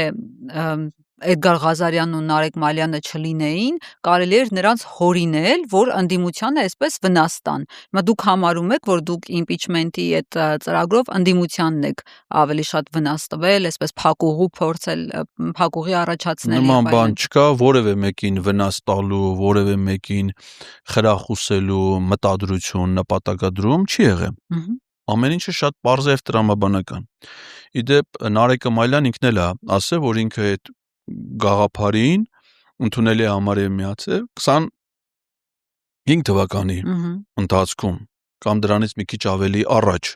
Էդգար Ղազարյանն ու Նարեկ Մալյանը չլինեին, կարելի էր նրանց հորինել, որ ընդդիմությանը այսպես վնաս տան։ Հիմա դուք համարում եք, որ դուք իմպիչմենտի այդ ծրագրով ընդդիմությանն եք ավելի շատ վնաս տվել, այսպես փակուղու փորձել, փակուղի առաջացնել։ Նման բան չկա, որևէ մեկին վնաս տալու, որևէ մեկին խրախուսելու մտադրություն, նպատակադրում չի եղել։ Ամեն ինչը շատ պարզ է եւ տրամաբանական։ Իդեպ Նարեկը Մալյան ինքն էլ է ասել, որ ինքը այդ գաղափարին ընդունելի է համարել միացել 25 թվականի ընթացքում կամ դրանից մի քիչ ավելի առաջ,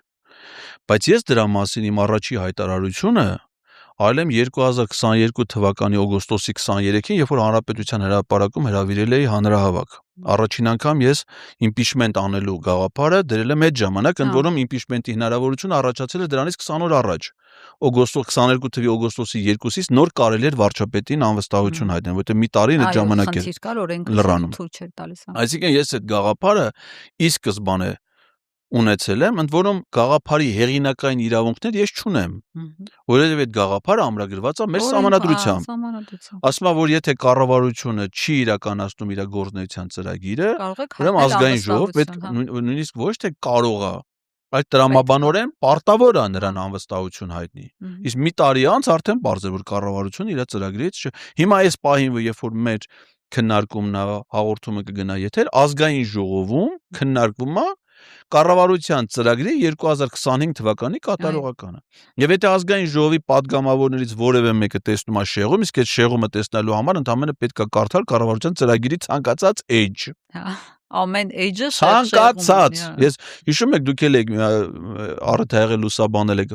բայց ես դրա մասին իմ առաջի հայտարարությունը արել եմ 2022 թվականի օգոստոսի 23-ին, երբ որ Հանրապետության հրապարակում հրավիրել էի հանրահավաք։ Առաջին անգամ ես իմպիչմենտ անելու գաղափարը դրել եմ այդ ժամանակ, ընդ որում իմպիչմենտի հնարավորությունը առաջացել է դրանից 20 օր առաջ։ Օգոստոս 22 թվականի օգոստոսի 2-ից նոր կարելի էր վարչապետին անվստահություն հայտնել, որտեղ մի տարին այդ ժամանակ էր լռանում։ Այսինքն ես այդ գաղափարը ի սկզբանե ունեցել եմ, ընդ որում գաղափարի հեղինակային իրավունքներ ես չունեմ, որովհետև այդ գաղափարը ամրագրված է մեր սահմանադրությամբ։ Ասում է, որ եթե կառավարությունը չի իրականացնում իր գործունեության ծրագիրը, ուրեմն ազգային ժողով պետք նույնիսկ ոչ թե կարող է, այլ տրամաբանորեն պարտավոր է նրան անվստահություն հայտնի։ Իսկ մի տարի անց արդեն պարզ է, որ կառավարությունը իր ծրագրից հիմա այս պահին, երբ որ մեր քննարկումն հաղորդումը կգնա եթեր, ազգային ժողովում քննարկվում է կառավարության ծրագրի 2025 թվականի կատարողականը։ Եվ եթե ազգային ժողովի падգամավորներից որևէ մեկը տեսնում է շեղում, իսկ այդ շեղումը տեսնելու համար ընդհանրապես պետք է կարդալ կառավարության ծրագրի ցանկացած էջ։ Ամեն էջը ցանկացած։ Ես հիշում եք դուք էլ եք առթ եղել լուսաբանել եք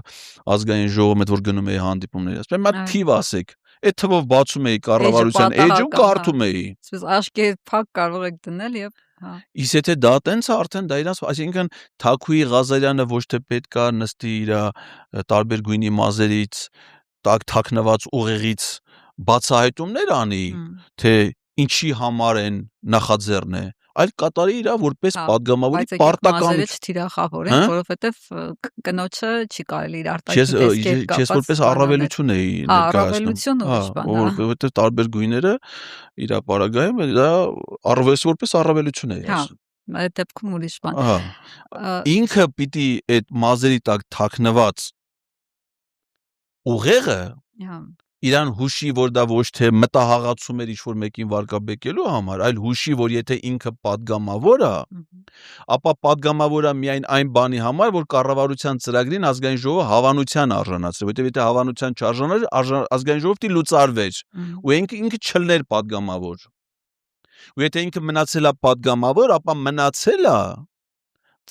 ազգային ժողովը, որ գնում էի հանդիպումների, ասում եմ, թիվ ասեք։ այդ թվով բացում էի կառավարության էջում կարդում էի։ Այսպես աշկե փակ կարող եք դնել եւ Իսկ եթե դա տենց է արդեն դա իրանց, այսինքն Թաքուի Ղազարյանը ոչ թե պետք է նստի իր տարբեր գույնի մազերից, թաքնված ուղեղից բացահայտումներ անի, թե ինչի համար են նախաձեռն է, այլ կատարի իրա որպես падգամավորի պարտականություն։ Բայց չթիրախավորեն, որովհետև կնոջը չի կարելի իր արտաքին տեսքեր կապած։ Ես որպես առավելություն էի ներկայացնում։ Որովհետև տարբեր գույները իր ապարագայում դա որպես առավելություն էի ասում։ Այդ դեպքում ուրիշ բան։ Ինքը պիտի այդ մազերի տակ թաքնված ուղեղը իրան հուշի, որ դա ոչ թե մտահաղացում էր ինչ-որ մեկին վարկաբեկելու համար, այլ հուշի, որ եթե ինքը падգամավոր է, ապա падգամավոր է միայն այն բանի համար, որ կառավարության ծրագրին ազգային ժողովը հավանության արժանացրել, որովհետև եթե հավանության չարժանար, ազգային ժողովը դի լուծարվեր, ու ինքը չլներ падգամավոր։ Ու եթե ինքը մնացել է падգամավոր, ապա մնացել է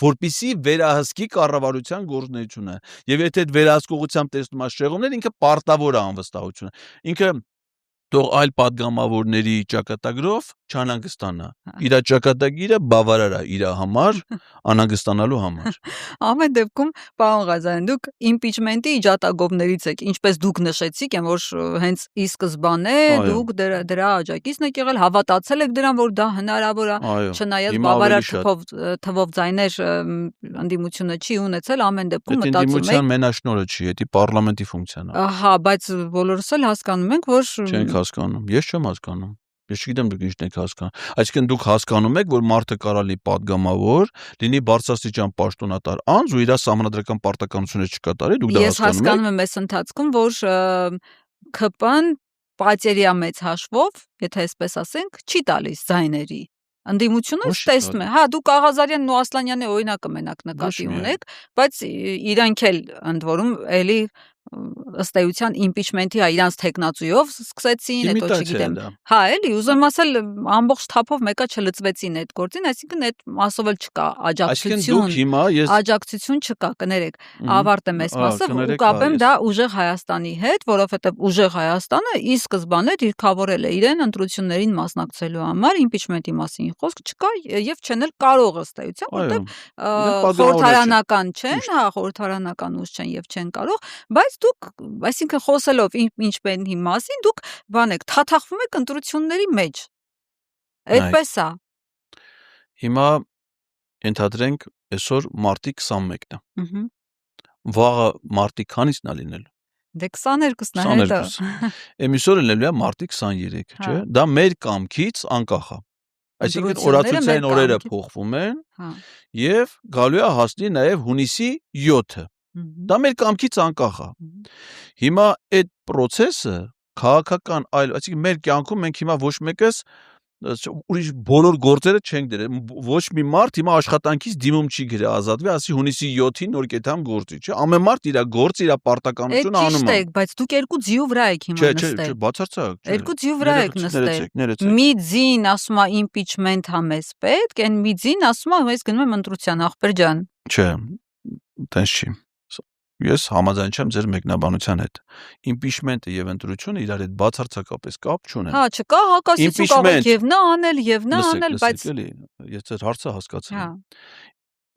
որպիսի վերահսկի կառավարության գործունեությունը, եւ եթե այդ վերահսկողությամբ տեսնում է շեղումներ, ինքը պարտավոր է անվստահությունը, ինքը թող այլ падգամավորների ճակատագրով չանհանգստանա, իր ճակատագիրը բավարար է իր համար, անհանգստանալու համար։ Ամեն դեպքում, պարոն Ղազարյան, դուք իմպիչմենտի իջատագովներից եք, ինչպես դուք նշեցիք, որ հենց ի սկզբանե դուք դրա աջակիցն եք եղել, հավատացել եք դրան, որ դա հնարավոր է, չնայած բավարար թվով ձայներ ընդդիմությունը չի ունեցել, ամեն դեպքում մտածում եք։ Ընդդիմության մենաշնորհը չի, դա պարլամենտի ֆունկցիան է։ Ահա, բայց բոլորս էլ հասկանում ենք, որ չենք հասկանում, ես չեմ հասկանում։ Ես չգիտեմ դուք ինչն եք հասկանում։ Այսինքն դուք հասկանում եք, որ մարդը կարա լինի падգամավոր, լինի բարձրաստիճան պաշտոնատար անձ ու իր սահմանադրական պարտականությունը չկատարի, դուք դա հասկանում եք։ Ես հասկանում եմ այս ընթացքում, որ ԿՊ-ն պատերիա մեծ հաշվով, եթե այսպես ասենք, չի տալիս ձայների։ Ընդդիմությունը տեսնում է, դուք Ղազարյանն ու Ասլանյանի օրինակը մենակ նկատի ունեք, բայց իրանք էլ ընդ որում էլի ըստ էության իմպիչմենտի իրանց տեխնացուով սկսեցին, հետո չգիտեմ։ Էլի ուզում ասել ամբողջ թափով մեկը չլծվեցին այդ գործին, այսինքն այդ մասով էլ չկա աջակցություն չկա, կներեք, ավարտեմ այս մասը ու կապեմ դա ուժեղ Հայաստանի հետ, որովհետև ուժեղ Հայաստանը ի սկզբանե դիրքավորել է իրեն ընտրություններին մասնակցելու համար, իմպիչմենտի մասին խոսք չկա եւ չեն էլ կարող ըստ էության, որտեղ խորհրդարանական չեն, խորհրդարանական ուժ չեն եւ չեն կարող, բայց դուք, այսինքն խոսելով իմպիչմենտի մասին, դուք բան եք, թաթախվում եք ընտրությունների մեջ։ Այդպես է։ Հիմա ենթադրենք այսօր մարտի 21-ն է։ Վաղը մարտի քանիսն է լինելու։ Դե 22-ն է հետո։ Էմիսորը լինելու է մարտի 23, չէ՞։ Դա մեր կամքից անկախ է։ Այսինքն օրացուցային օրերը փոխվում են եւ գալու է հասնի նաեւ հունիսի 7-ը։ Դա մեր կամքից անկախ է։ Հիմա այդ process-ը քաղաքական այսինքն մեր կյանքում մենք հիմա ոչ մեկս ուրիշ բոլոր գործերը չենք դրել, ոչ մի մարդ հիմա աշխատանքից դիմում չի գրի ազատվի, ասի հունիսի 7-ին նոր կետամ գործի, չէ՞։ Ամեն մարդ իր գործը, իր պարտականությունը անում է։ Ճիշտ է, բայց դուք երկու ձիու վրա եք հիմա նստել։ Չէ, բացարձակ։ Երկու ձիու վրա եք նստել։ Մի ձին ասում է impeachment հա մեզ պետք, այն մի ձին ասում է ես գնում եմ ընտրության, ախպեր ջան։ Չէ, տենց չի։ Ես համաձայն չեմ ձեր մեկնաբանության հետ։ Impeachment-ը եւ ընտրությունը իրար հետ բացարձակապես կապ չունեն։ Չկա հակասություն կարող եւ նա անել, բայց ես ձեր հարցը հասկացել եմ։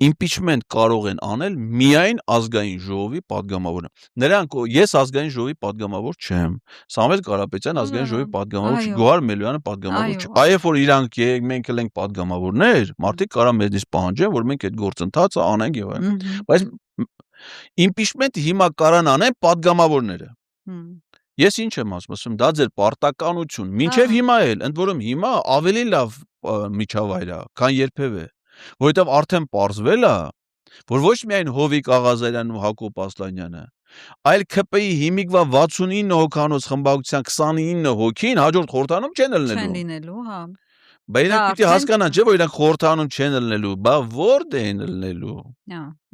Impeachment կարող են անել միայն ազգային ժողովի падգամավորը։ Նրանք ես ազգային ժողովի падգամավոր չեմ։ Սամվել Կարապետյան ազգային ժողովի падգամավոր չի, Գոհար Մելոյանը падգամավոր չի։ Այո, որ իրանք մենք ենք падգամավորներ, մարդիկ կարա մեզնից պահանջեն, որ մենք այդ գործընթացը անենք եւ այլն։ Բայց impeachment-ը հիմա կարան անեն падգամավորները։ Ես ինչ եմ ասում, դա ձեր պարտականություն, մինչև հիմա էլ, ընդ որում հիմա ավելի լավ միջավայր է, քան երբևէ, որովհետև արդեն պարզվել է, որ ոչ միայն Հովիկ Ղազարյանն ու Հակոբ Ասլանյանը, այլ ԿՊ-ի հիմիկվա 69 հոգանոց խմբակցության 29 հոգին հաջորդ խորհրդանում չեն լինելու, Բայց իրանք պիտի հասկանան, չէ՞ որ իրանք խորհրդանում չեն ելնելու, բա որտե են ելնելու։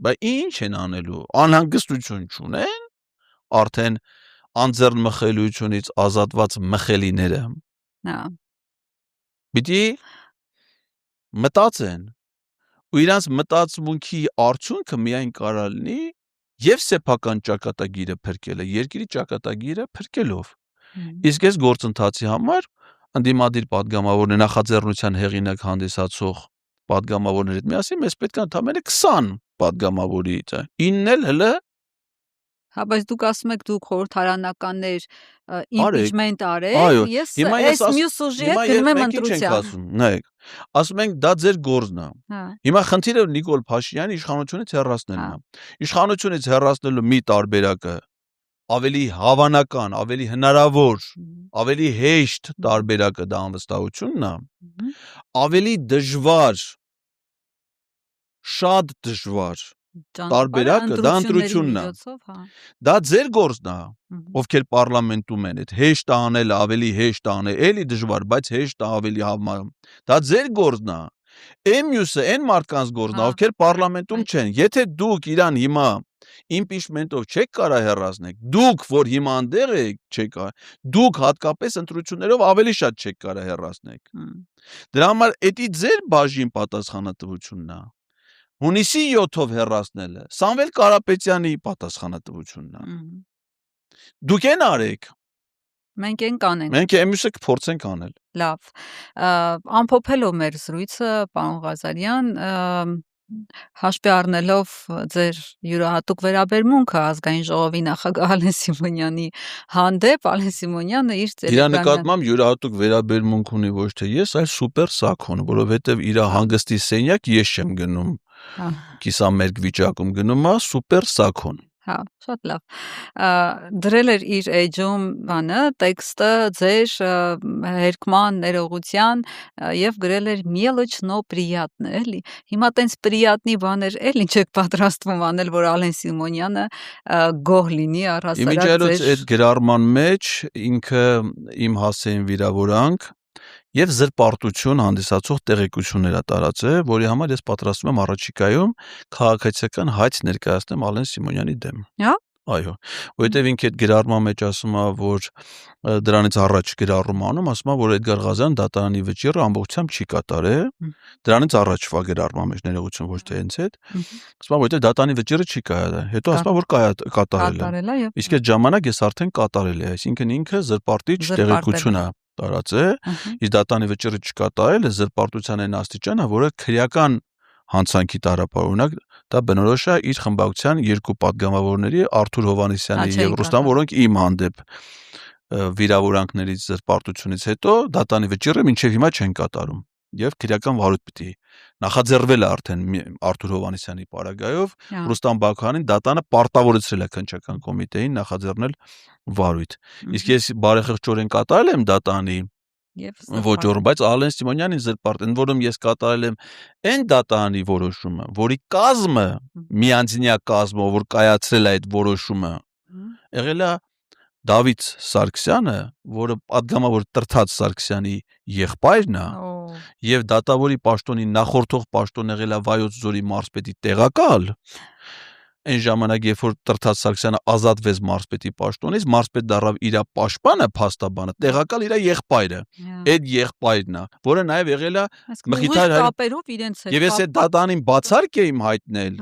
Բա ինչ են անելու։ Անհանգստություն չունեն, արդեն անձեռնմխելիությունից ազատված մխելիները։ Պիտի մտածեն։ Ու իրանց մտածմունքի արդյունքը միայն կարող լինի եւ սեփական ճակատագիրը փրկելը, երկրի ճակատագիրը փրկելով։ Իսկ այս գործընթացի համար ընդդիմադիր պատգամավորներ, նախաձեռնության հեղինակ հանդիսացող պատգամավորների հետ միասին մեզ պետք է ընդամենը 20 պատգամավորից 9-ն էլ հələ Հա, բայց դուք ասում եք դուք խորհրդարանականներ impeachment արեք, ես այս մյուս ուժի հետ գնում եմ ընտրության։ Նայեք, ասում ենք դա ձեր գործն է։ Հիմա խնդիրը Նիկոլ Փաշինյանի իշխանությունից հեռացնելն է։ Իշխանությունից հեռացնելու մի տարբերակը ավելի հավանական, ավելի հնարավոր, ավելի հեշտ տարբերակը դա անվստահությունն է, ավելի դժվար, շատ դժվար տարբերակը դա ընտրությունն է։ Դա ձեր գործն է, ովքեր պարլամենտում են, այդ հեշտ անել, ավելի հեշտ անել, էլի դժվար, բայց հեշտ ավելի հավանական։ Դա ձեր գործն է։ Այն մյուսը, այն մարդկանց գործն է, ովքեր պարլամենտում չեն։ Եթե դուք իրան հիմա impeachment-ով չեք կարա հեռացնեք, դուք, որ հիմա այնտեղ եք, չեք կարա, դուք հատկապես ընտրություններով ավելի շատ չեք կարա հեռացնեք։ Դրա համար էդի ձեր բաժին պատասխանատվությունն է։ Հունիսի 7-ով հեռացնելը Սամվել Կարապետյանի պատասխանատվությունն է։ Դուք են արեք։ Մենք են կանենք։ Մենք ամուսը կփորձենք անել։ Լավ։ Ամփոփելով մեր զրույցը, պարոն Ղազարյան, հաշվի առնելով ձեր յուրահատուկ վերաբերմունքը ազգային ժողովի նախագահ Ալեն Սիմոնյանի հանդեպ, Ալեն Սիմոնյանը իր Իր նկատմամբ յուրահատուկ վերաբերմունք ունի ոչ թե ես, այլ սուպեր Սաքոն, որովհետև իր հանգստի սենյակ ես չեմ գնում։ Կիսամերկ վիճակում գնում է սուպեր Սաքոն։ Հա, շատ լավ։ Դրել էր իր էջում բանը, տեքստը ձեր հերկման ներողության եւ գրել էր «Мелочь, но приятно», էլի։ Հիմա տենց պրիատնի բաներ էլ ինչ եք պատրաստվում անել, որ Ալեն Սիմոնյանը գոհ լինի առհասարակ ձեր։ Իմիջիայլոց այդ գրառման մեջ ինքը իմ հասցեին վիրավորանք եւ զրպարտություն հանդիսացող տեղեկություններ է տարածել, որի համար ես պատրաստվում եմ առաջիկայում քաղաքացիական հայց ներկայացնեմ Ալեն Սիմոնյանի դեմ։ Հա? Այո, որովհետև ինքը այդ գրառման մեջ ասում է, որ դրանից առաջ գրառում անում, ասում է, որ Էդգար Ղազարյան դատարանի վճիռը ամբողջությամբ չի կատարել, դրանից առաջվա գրառման մեջ ներողություն ոչ թե հենց այդ, ասում է, որովհետև դատարանի վճիռը չի կատարել, հետո ասում է, որ կատարել է։ Իսկ այդ ժամանակ ես արդեն կատարել է, այսինքն ինքը զրպարտիչ տեղեկություն է տարածել, իսկ դատարանի վճիռը չկատարելը զրպարտության այն աստիճան է, որը քրեական հանցանքի տարապար, օրինակ դա բնորոշ է իր խմբակցության երկու պատգամավորների Արթուր Հովհաննիսյանի եւ Ռուստամ, որոնք իմ հանդեպ վիրավորանքներից զրպարտությունից հետո դատարանի վճիռը մինչեւ հիմա չեն կատարում եւ քրեական վարույթ պիտի նախաձեռվել է արդեն Արթուր Հովհաննիսյանի պարագայով Ռուստամ Բաքյանին դատանը պարտավորեցրել է քննչական կոմիտեին նախաձեռնել վարույթ։ Իսկ ես բարեխղճորեն կատարել եմ դատանի ոճորում, բայց Ալեն Սիմոնյանին զրպարտ, ընդ որում ես կատարել եմ այն դատարանի որոշումը, որի կազմը, միանձնյա կազմը, որ կայացրել է այդ որոշումը, եղել է Դավիթ Սարգսյանը, որը պատգամավոր Տրթած Սարգսյանի եղբայրն է, եւ դատավորի պաշտոնի նախորդող պաշտոն եղել է Վայոց Ձորի մարզպետի տեղակալ։ Այն ժամանակ, երբ որ Տրթած Սարգսյանը ազատվեց մարզպետի պաշտոնից, մարզպետ դառավ իր պաշտպանը, փաստաբանը, տեղակալ իր եղբայրը։ Այդ եղբայրն է, որը նաև եղել է Մխիթար կապերով իրենց հետ։ Եվ ես այդ դատանին բացարկ եմ հայտնել։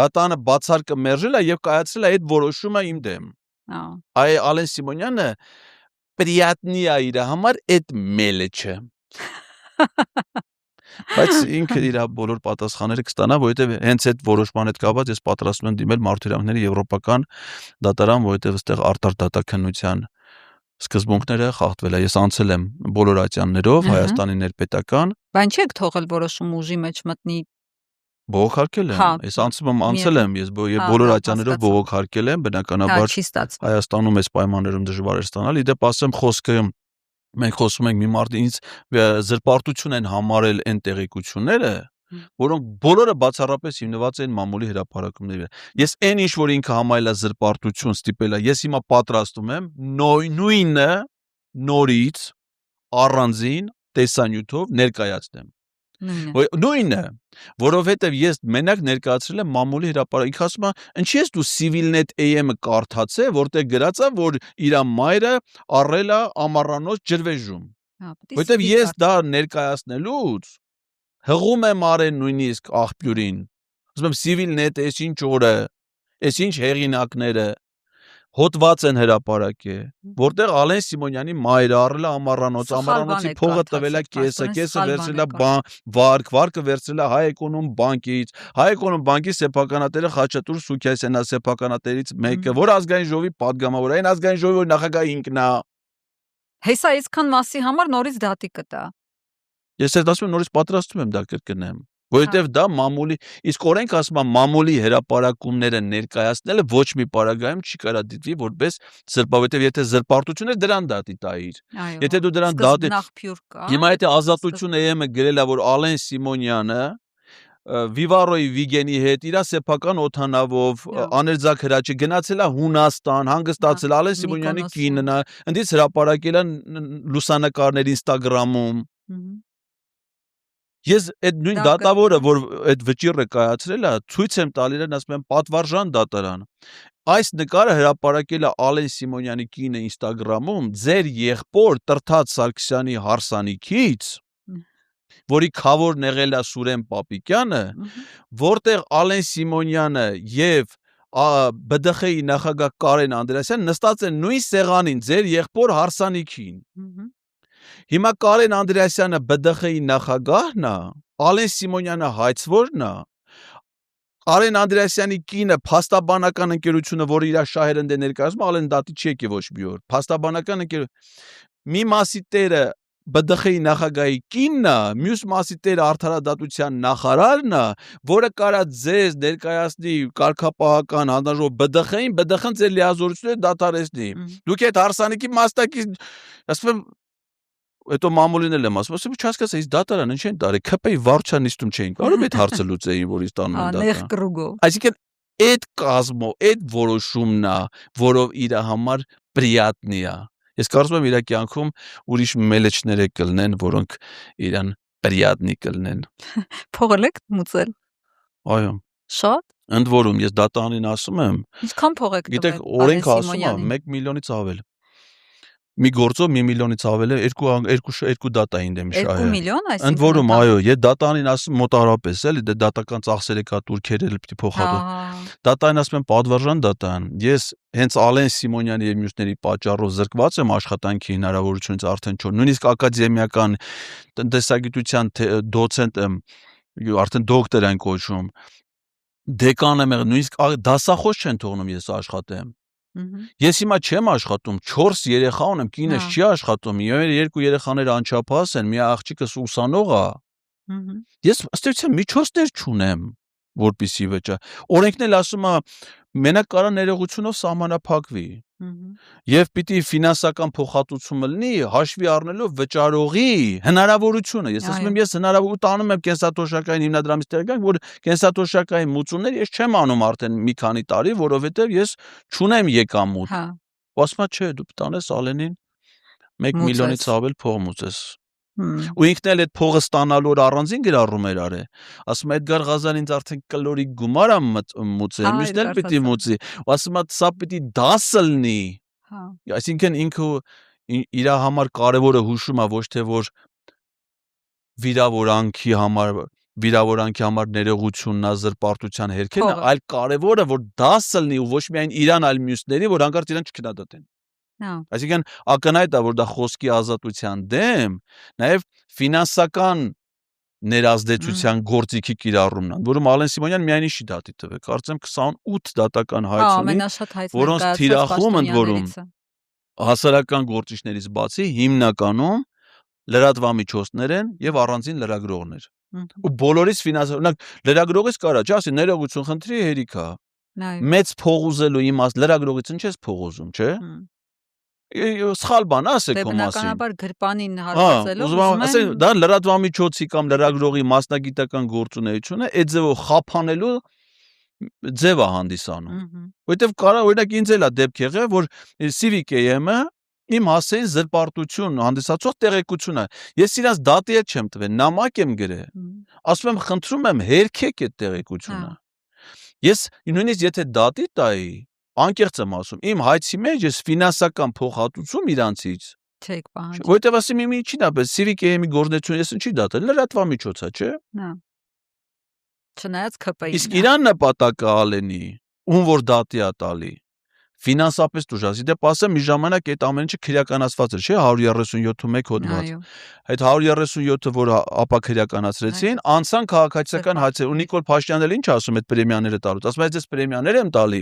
Դատանը բացարկը մերժել է եւ կայացրել է այդ որոշումը իմ դեմ։ Այ Ալեն Սիմոնյանը պրիատնի է իր համար այդ մելեչը։ Բայց ինքը իր բոլոր պատասխանները կստանա, որովհետև հենց այդ որոշման հետ կապված ես պատրաստվում եմ դիմել Մարդու եվրոպական դատարան, որովհետև այստեղ արտար դատաքննության սկզբունքները խախտվել է։ Ես անցել եմ բոլոր ատյաններով Հայաստանի ներպետական։ Բան չեք թողել որոշում ուժի մեջ մտնի։ Բողոքարկել եմ։ Ես անցել եմ, ես բոլոր ատյաններով բողոքարկել եմ, բնականաբար Հայաստանում այս պայմաններում դժվար է ստանալ։ Իդեպ ասեմ խոսքը մենք խոսում ենք մի մարդի ինձ զրպարտություն են համարել այն տեղեկությունները, որոնք բոլորը բացառապես հիմնված են մամուլի հրապարակումների վրա։ Ես այն ինչ որ ինքը համարել է զրպարտություն ստիպել է, ես հիմա պատրաստում եմ նույնը նորից առանձին տեսանյութով ներկայացնեմ։ Նույնը, որովհետև ես մենակ ներկայացրել եմ մամուլի հրապարակ։ Ինքը ասում է, ինչի՞ ես դու Civilnet AM-ը կարդացե, որտեղ գրած է, որ իր մայրը առել է ամառանոց ջրվեժում։ Որտեղ ես դա ներկայացնելուց հղում եմ արել նույնիսկ աղբյուրին։ Ասում եմ Civilnet-ը, այս ինչ օրը, այս ինչ հեղինակները, հոտված են հրապարակե, որտեղ Ալեն Սիմոնյանի մայրը առել է ամառանոց, ամառանոցի փողը տվել է կեսը վերցրել է վարկը վերցրել է Հայ Էկոնոմ բանկից, Հայ Էկոնոմ բանկի սեփականատերը Խաչատուր Սուքիասյանն է սեփականատերից մեկը, որ ազգային ժողովի падգամավոր, այն ազգային ժողովի նախագահի ինքն է։ Հեսա այսքան մասի համար նորից դատի կտա։ Ես էլ ասում եմ նորից պատրաստում եմ դա կրկնեմ։ Որովհետև դա մամուլի, իսկ օրենք ասում եմ մամուլի հրապարակումները ներկայացնելը ոչ մի պարագայում չի կարա դիտվի որպես զրպարտություն, եթե զրպարտություն է դրան դատի տայիր։ Եթե դու դրան դատի, հիմա եթե Ազատություն EM-ը գրել է, որ Ալեն Սիմոնյանը Վիվարոյի Վիգենի հետ իր սեփական օթանավով աներձակ հրաչի գնացել է Հունաստան, հանգստացել Ալեն Սիմոնյանի կինն է, ընդից հրապարակել է լուսանկարներ Instagram-ում։ Ես այդ նույն դատավորը, որ այդ վճիռը կայացրել է, ցույց եմ տալի իրեն, ասում եմ պատվարժան դատարան։ Այս նկարը հրապարակել է Ալեն Սիմոնյանի կինը Instagram-ում ձեր եղբոր Տրթած Սարգսյանի հարսանիքից, որի քավորն եղել է Սուրեն Պապիկյանը, որտեղ Ալեն Սիմոնյանը եւ ԲԴԽ-ի նախագահ Կարեն Անդրեասյան նստած են նույն սեղանին ձեր եղբոր հարսանիքին։ Հիմա Կարեն Անդրեասյանը ԲԴԽ-ի նախագահն է, Ալեն Սիմոնյանը հայցվորն է, Կարեն Անդրեասյանի կինը փաստաբանական ընկերությունը, որը իր շահերն դե ներկայացնում, Ալեն դատի չի եկի ոչ մի օր։ Փաստաբանական ընկերություն մի մասի տերը ԲԴԽ-ի նախագահի կինն է, մյուս մասի տերը արդարադատության նախարարն է, որը կարա ձեզ ներկայացնի կարգապահական հանձնաժողով ԲԴԽ-ին, ԲԴԽ-ն ձեր լիազորությունները դադարեցնի։ Դուք այդ հարսանիքի մասնակից, ասում եմ, հետո մամուլին էլ եմ ասում, չհասկացա, իսկ դատարան ինչ են տարի, ՔՊ-ի վարչության նիստում չէին կարող այդ հարցը լուծեին, որ ինձ տանում են դատարան։ Այսինքն այդ կազմով, այդ որոշումն է, որով իր համար պրիատնի է։ Ես կարծում եմ իր կյանքում ուրիշ մելեչներ կլինեն, որոնք իրան պրիատնի կլինեն։ Փողել եք մուծել։ Այո։ Շատ։ Ընդ որում ես դատարանին ասում եմ։ Ինչքան փող եք տվել։ Գիտեք, օրենք ասում է 1 միլիոնից ավել։ Մի գործով 1 միլիոնից ավել է, երկու դատային դեմ շահ է։ 2 միլիոն, այսինքն։ Ընդ որում, այո, ես դատարանին ասում մոտարապես էլի, դե դատական ծախսերը կա турքերը պիտի փոխադրեն։ Դատարանին ասում եմ պատվարժան դատարան։ Ես հենց Ալեն Սիմոնյանի եւ մյուսների պատճառով զրկված եմ աշխատանքի հնարավորությունից արդեն 4, նույնիսկ ակադեմիական տնտեսագիտության դոցենտ եմ, արդեն դոկտոր են կոչում։ Դեկան եմ եղել, նույնիսկ դասախոս չեն թողնում ես աշխատեմ։ Ես հիմա չեմ աշխատում, 4 երեխա ունեմ, կինս չի աշխատում, մեր 2 երեխաները անչափահաս են, մի աղջիկս ուսանող է։ Ես ըստ էության միջոցներ չունեմ, որպեսզի վճա։ Օրենքն էլ ասում է, մենակ կարա ներողությունով սահմանափակվի։ Եվ պիտի ֆինանսական փոխհատուցումը լինի հաշվի առնելով վճարողի հնարավորությունը։ Ես ասում եմ, ես հնարավոր տանում եմ կենսաթոշակային հիմնադրամից տեղեկանք, որ կենսաթոշակային մուծումներ ես չեմ անում արդեն մի քանի տարի, որովհետև ես չունեմ եկամուտ։ Ասում եմ, չէ, դու տանես Ալենին 1 միլիոնից ավել փող մուծես։ Ու ինքն էլ այդ փողը ստանալու որ առանձին գրառում էր արել։ Ասում Էդգար Ղազարին ինձ արդեն կլորի գումար է մուծել, մյուսն էլ պիտի մուծի։ Ասում սա պիտի դասը լինի։ Այսինքն ինքը իր համար կարևորը հուշում է ոչ թե որ վիրավորանքի համար ներողությունն է, զրպարտության հերքերն է, այլ կարևորը որ դասը լինի ու ոչ միայն իրան, այլ մյուսների, որ հանկարծ իրան չքննադատեն։ Այսինքն ակնհայտ է որ դա խոսքի ազատության դեմ, նաև ֆինանսական ներազդեցության գործիքի կիրառումն է, որում Ալեն Սիմոնյան միայն իշի դատի տվել, կարծեմ 28 դատական հայց ունի, որոնց թիրախում ընդ որում հասարակական գործիչներից բացի հիմնականում լրատվամիջոցներ են եւ առանձին լրագրողներ։ Ու բոլորից ֆինանսական լրագրողից կարա, չէ՞, ասի ներողություն խնդրի հերիքա։ Մեծ փող ուզելու իմաստ լրագրողից ինչ ես փող ուզում, չէ՞։ Սխալ բան ասեք քո մասին։ Բնականաբար գրպանին հարվածելով ասեն դա լրատվամիջոցի կամ լրագրողի մասնագիտական գործունեությունը այդ ձևով խափանելու ձև է հանդիսանում։ Որովհետև կարա օրինակ ինձ էլ է դեպք եղել, որ Civic AM-ը իմ հասցեին զրպարտություն հանդիսացող տեղեկություն է։ Ես իրաց դատի հետ չեմ տվել, նամակ եմ գրել։ Ասում եմ, խնդրում եմ, հերքեք այդ տեղեկությունը։ Ես նույնիսկ եթե դատի տայի, անկեղծ եմ ասում, իմ հայցի մեջ ես ֆինանսական փոխհատուցում իրանցից չեք պահանջի։ Որտեւ ասեմ իմի ինչի՞ն է, պես Civic AM-ի գործունեությունը ես ինչի դատել, լրատվամիջոց է, չէ։ Չնայած ՔՊ-ի։ Իսկ իրան նպատակը Ալենի, ում որ դատի է տալի, ֆինանսապես տուժած։ Դեպ ասեմ, մի ժամանակ այդ ամեն ինչը քրեականացված էր, չէ՞, 137-1 հոդված։ Այդ 137-ը, որ ապա քրեականացրեցին, անցան քաղաքացիական հայցեր։ Ու Նիկոլ Փաշինյանն էլ ինչ ասում այդ պրեմիաները տալուց։ Ասում է, ես պրեմիաներ եմ տալի,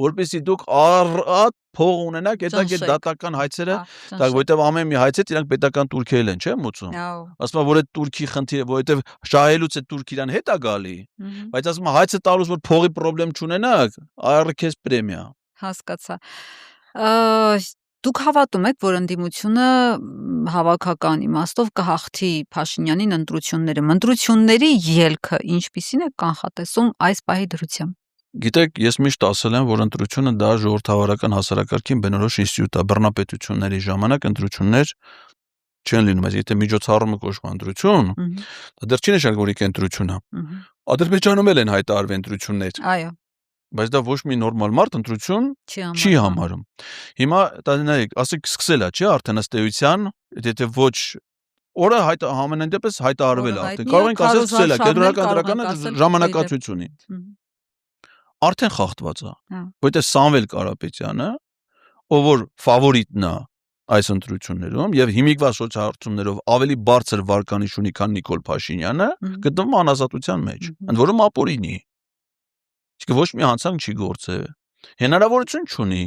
որպեսզի դուք առատ փող ունենաք, այդ դատական հայցերը, որովհետև ամեն մի հայցից իրանք պետական турքերել են, չէ՞ մուծում։ Ասում է, որ այդ турքի խնդիրը, որովհետև շահելուց այդ турք իրան հետ է գալի, բայց ասում է, հայցը տալուց որ փողի խնդրեմ չունենաք, առ քեզ պրեմիա։ Հասկացա։ Դուք հավատում եք, որ ընդդիմությունը հավաքական իմաստով կհաղթի Փաշինյանին ընտրություններում։ Ընտրությունների ելքը ինչպիսին է կանխատեսում այս պահի դրությամբ։ Գիտեք, ես միշտ ասել եմ, որ ընտրությունը դա ժողովրդավարական հասարակարգին բնորոշ ինստիտուտ է։ Բռնապետությունների ժամանակ ընտրություններ չեն լինում, բայց եթե միջոցառումը կոչվում ընտրություն, դա դեռ չի նշանակում, որ ընտրություն է։ Ադրբեջանում էլ են հայտարարվել ընտրություններ։ Այո։ Բայց դա ոչ մի նորմալ մարդ ընտրություն չի համարում։ Հիմա նայեք, ասեք սկսել է, չէ՞, արդեն ըստ էության, եթե ոչ օրը համենայն դեպս հայտարարվել է արդեն։ Կարող ենք ասել սկսել է, կենտրոնական դրականը ժամանակացույց ունի։ Արդեն խախտված է։ Որտեղ Սամվել Կարապետյանը, ով որ ֆավորիտն է այս ընտրություններում եւ հիմիկվա սոցիալություններով ավելի բարձր վարկանիշ ունի, քան Նիկոլ Փաշինյանը, գտնվում է անազատության մեջ, ընդ որում ապօրինի։ Իսկ ոչ մի հանցանք չի գործել։ Հնարավորություն չունի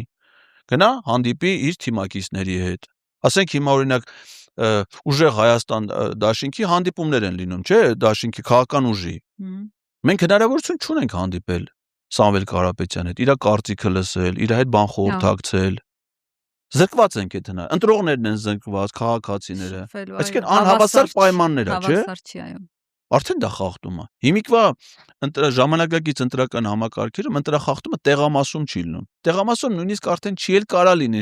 գնա հանդիպի իր թիմակիցների հետ։ Ասենք հիմա օրինակ ուժեղ Հայաստան դաշինքի հանդիպումներ են լինում, չէ՞, դաշինքի քաղաքական ուժի։ Մենք հնարավորություն չունենք հանդիպել Սամվել Կարապետյանի հետ, իր կարծիքը լսել, իր հետ բան խորհրդակցել։ Զրկված ենք այդ հնար։ Ընտրողներն են զրկված, քաղաքացիները։ Այսինքն անհավասար պայմաններ է, չէ՞։ Հավասար չի, այո։ Արդեն դա խախտում է։ Հիմիկվա ժամանակակից ընտրական համակարգերում ընտրախախտումը տեղամասում չի լինում։ Տեղամասում նույնիսկ արդեն չի էլ կարա լինի։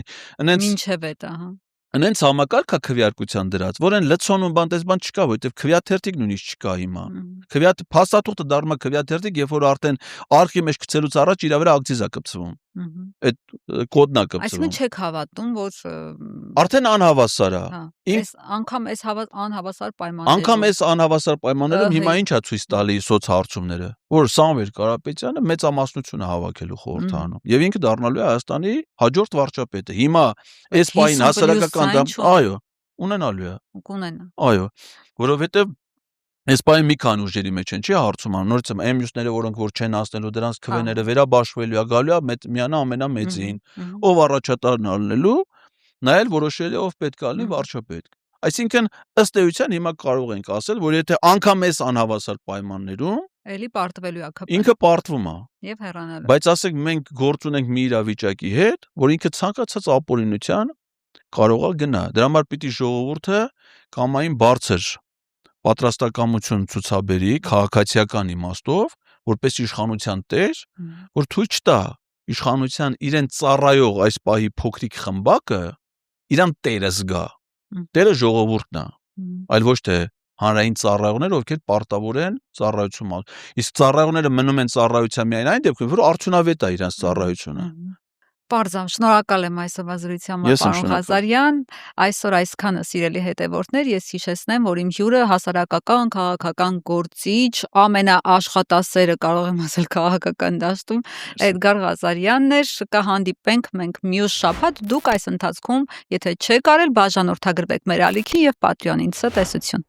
Մինչև այդ, ահա։ Անենց համակարգա քվեարկության դրած, որեն լցոնում բան չկա, որովհետև քվեաթերթիկ նույնիսկ չկա հիմա։ Փաստաթուղթը դառնում է քվեաթերթիկ, երբ որ արդեն արխի մեջ գցելուց առաջ իր վրա ակցիզ է կպցվում։ Այդ կոդն է կպցվում։ Այսինքն չեք հավատում, որ արդեն անհավասար է։ Անգամ այս անհավասար պայմաններում։ Անգամ այս անհավասար պայմաններում հիմա ինչ է ցույց տալի սոցհարցումները, որ Սամվել Կարապետյանը մեծամասնություն է հավաքելու խորհրդանում եւ ինքը դառնալու է Հայաստանի հաջորդ վարչապետը։ Հիմա այս պայն հասարակական այո, ունենալու է։ Կունենա։ Այո, որովհետեւ այս պայն մի քանի ուժերի մեջ են, չի հարցում անում, նորից մյուսները, որոնք որ չեն ասնելու, դրանց քվեները վերաբաշխվելու է, գալու է միանա ամենամեծին, ով առաջատարն ալնելու, նայել որոշել է ով պետք է լինի վարչապետ։ Այսինքն ըստ էության հիմա կարող ենք ասել, որ եթե անգամ այս անհավասար պայմաններում էլի պարտվելու է ԿՊ։ Ինքը պարտվում է։ Եվ հեռանալու։ Բայց ասենք մենք գործ ունենք մի իրավիճակի հետ, որ ինքը ցանկացած ապօրինության կարող է գնա։ Դրա համար պիտի ժողովուրդը կամային բարձր պատրաստակամություն ցուցաբերի քաղաքացիական իմաստով, որպես իշխանության տեր, որ թույլ չտա իշխանության իրեն ծառայող այս պահի փոքրիկ խմբակը իրան տերը զգա։ Տերը ժողովուրդն է, այլ ոչ թե հանրային ծառայողներ, ովքեր պարտավոր են ծառայություն անել։ Իսկ ծառայողները մնում են ծառայության միայն այն դեպքում, որ արդյունավետ է իրենց ծառայությունը։ Պարզամ, շնորհակալ եմ այսօրվա զրույցի համար, պարոն Ղազարյան։ Այսօր այսքանը, սիրելի հետևորդներ, ես հիշեցնեմ, որ իմ հյուրը հասարակական, քաղաքական գործիչ, ամենաաշխատասերը, կարող եմ ասել, քաղաքական դաշտում Էդգար Ղազարյանն էր։ Կհանդիպենք մենք մյուս շաբաթ։ Դուք այս ընթացքում, եթե չեք արել, բաժանորդագրվեք մեր ալիքին եւ Patreon-ին։ Ցտեսություն։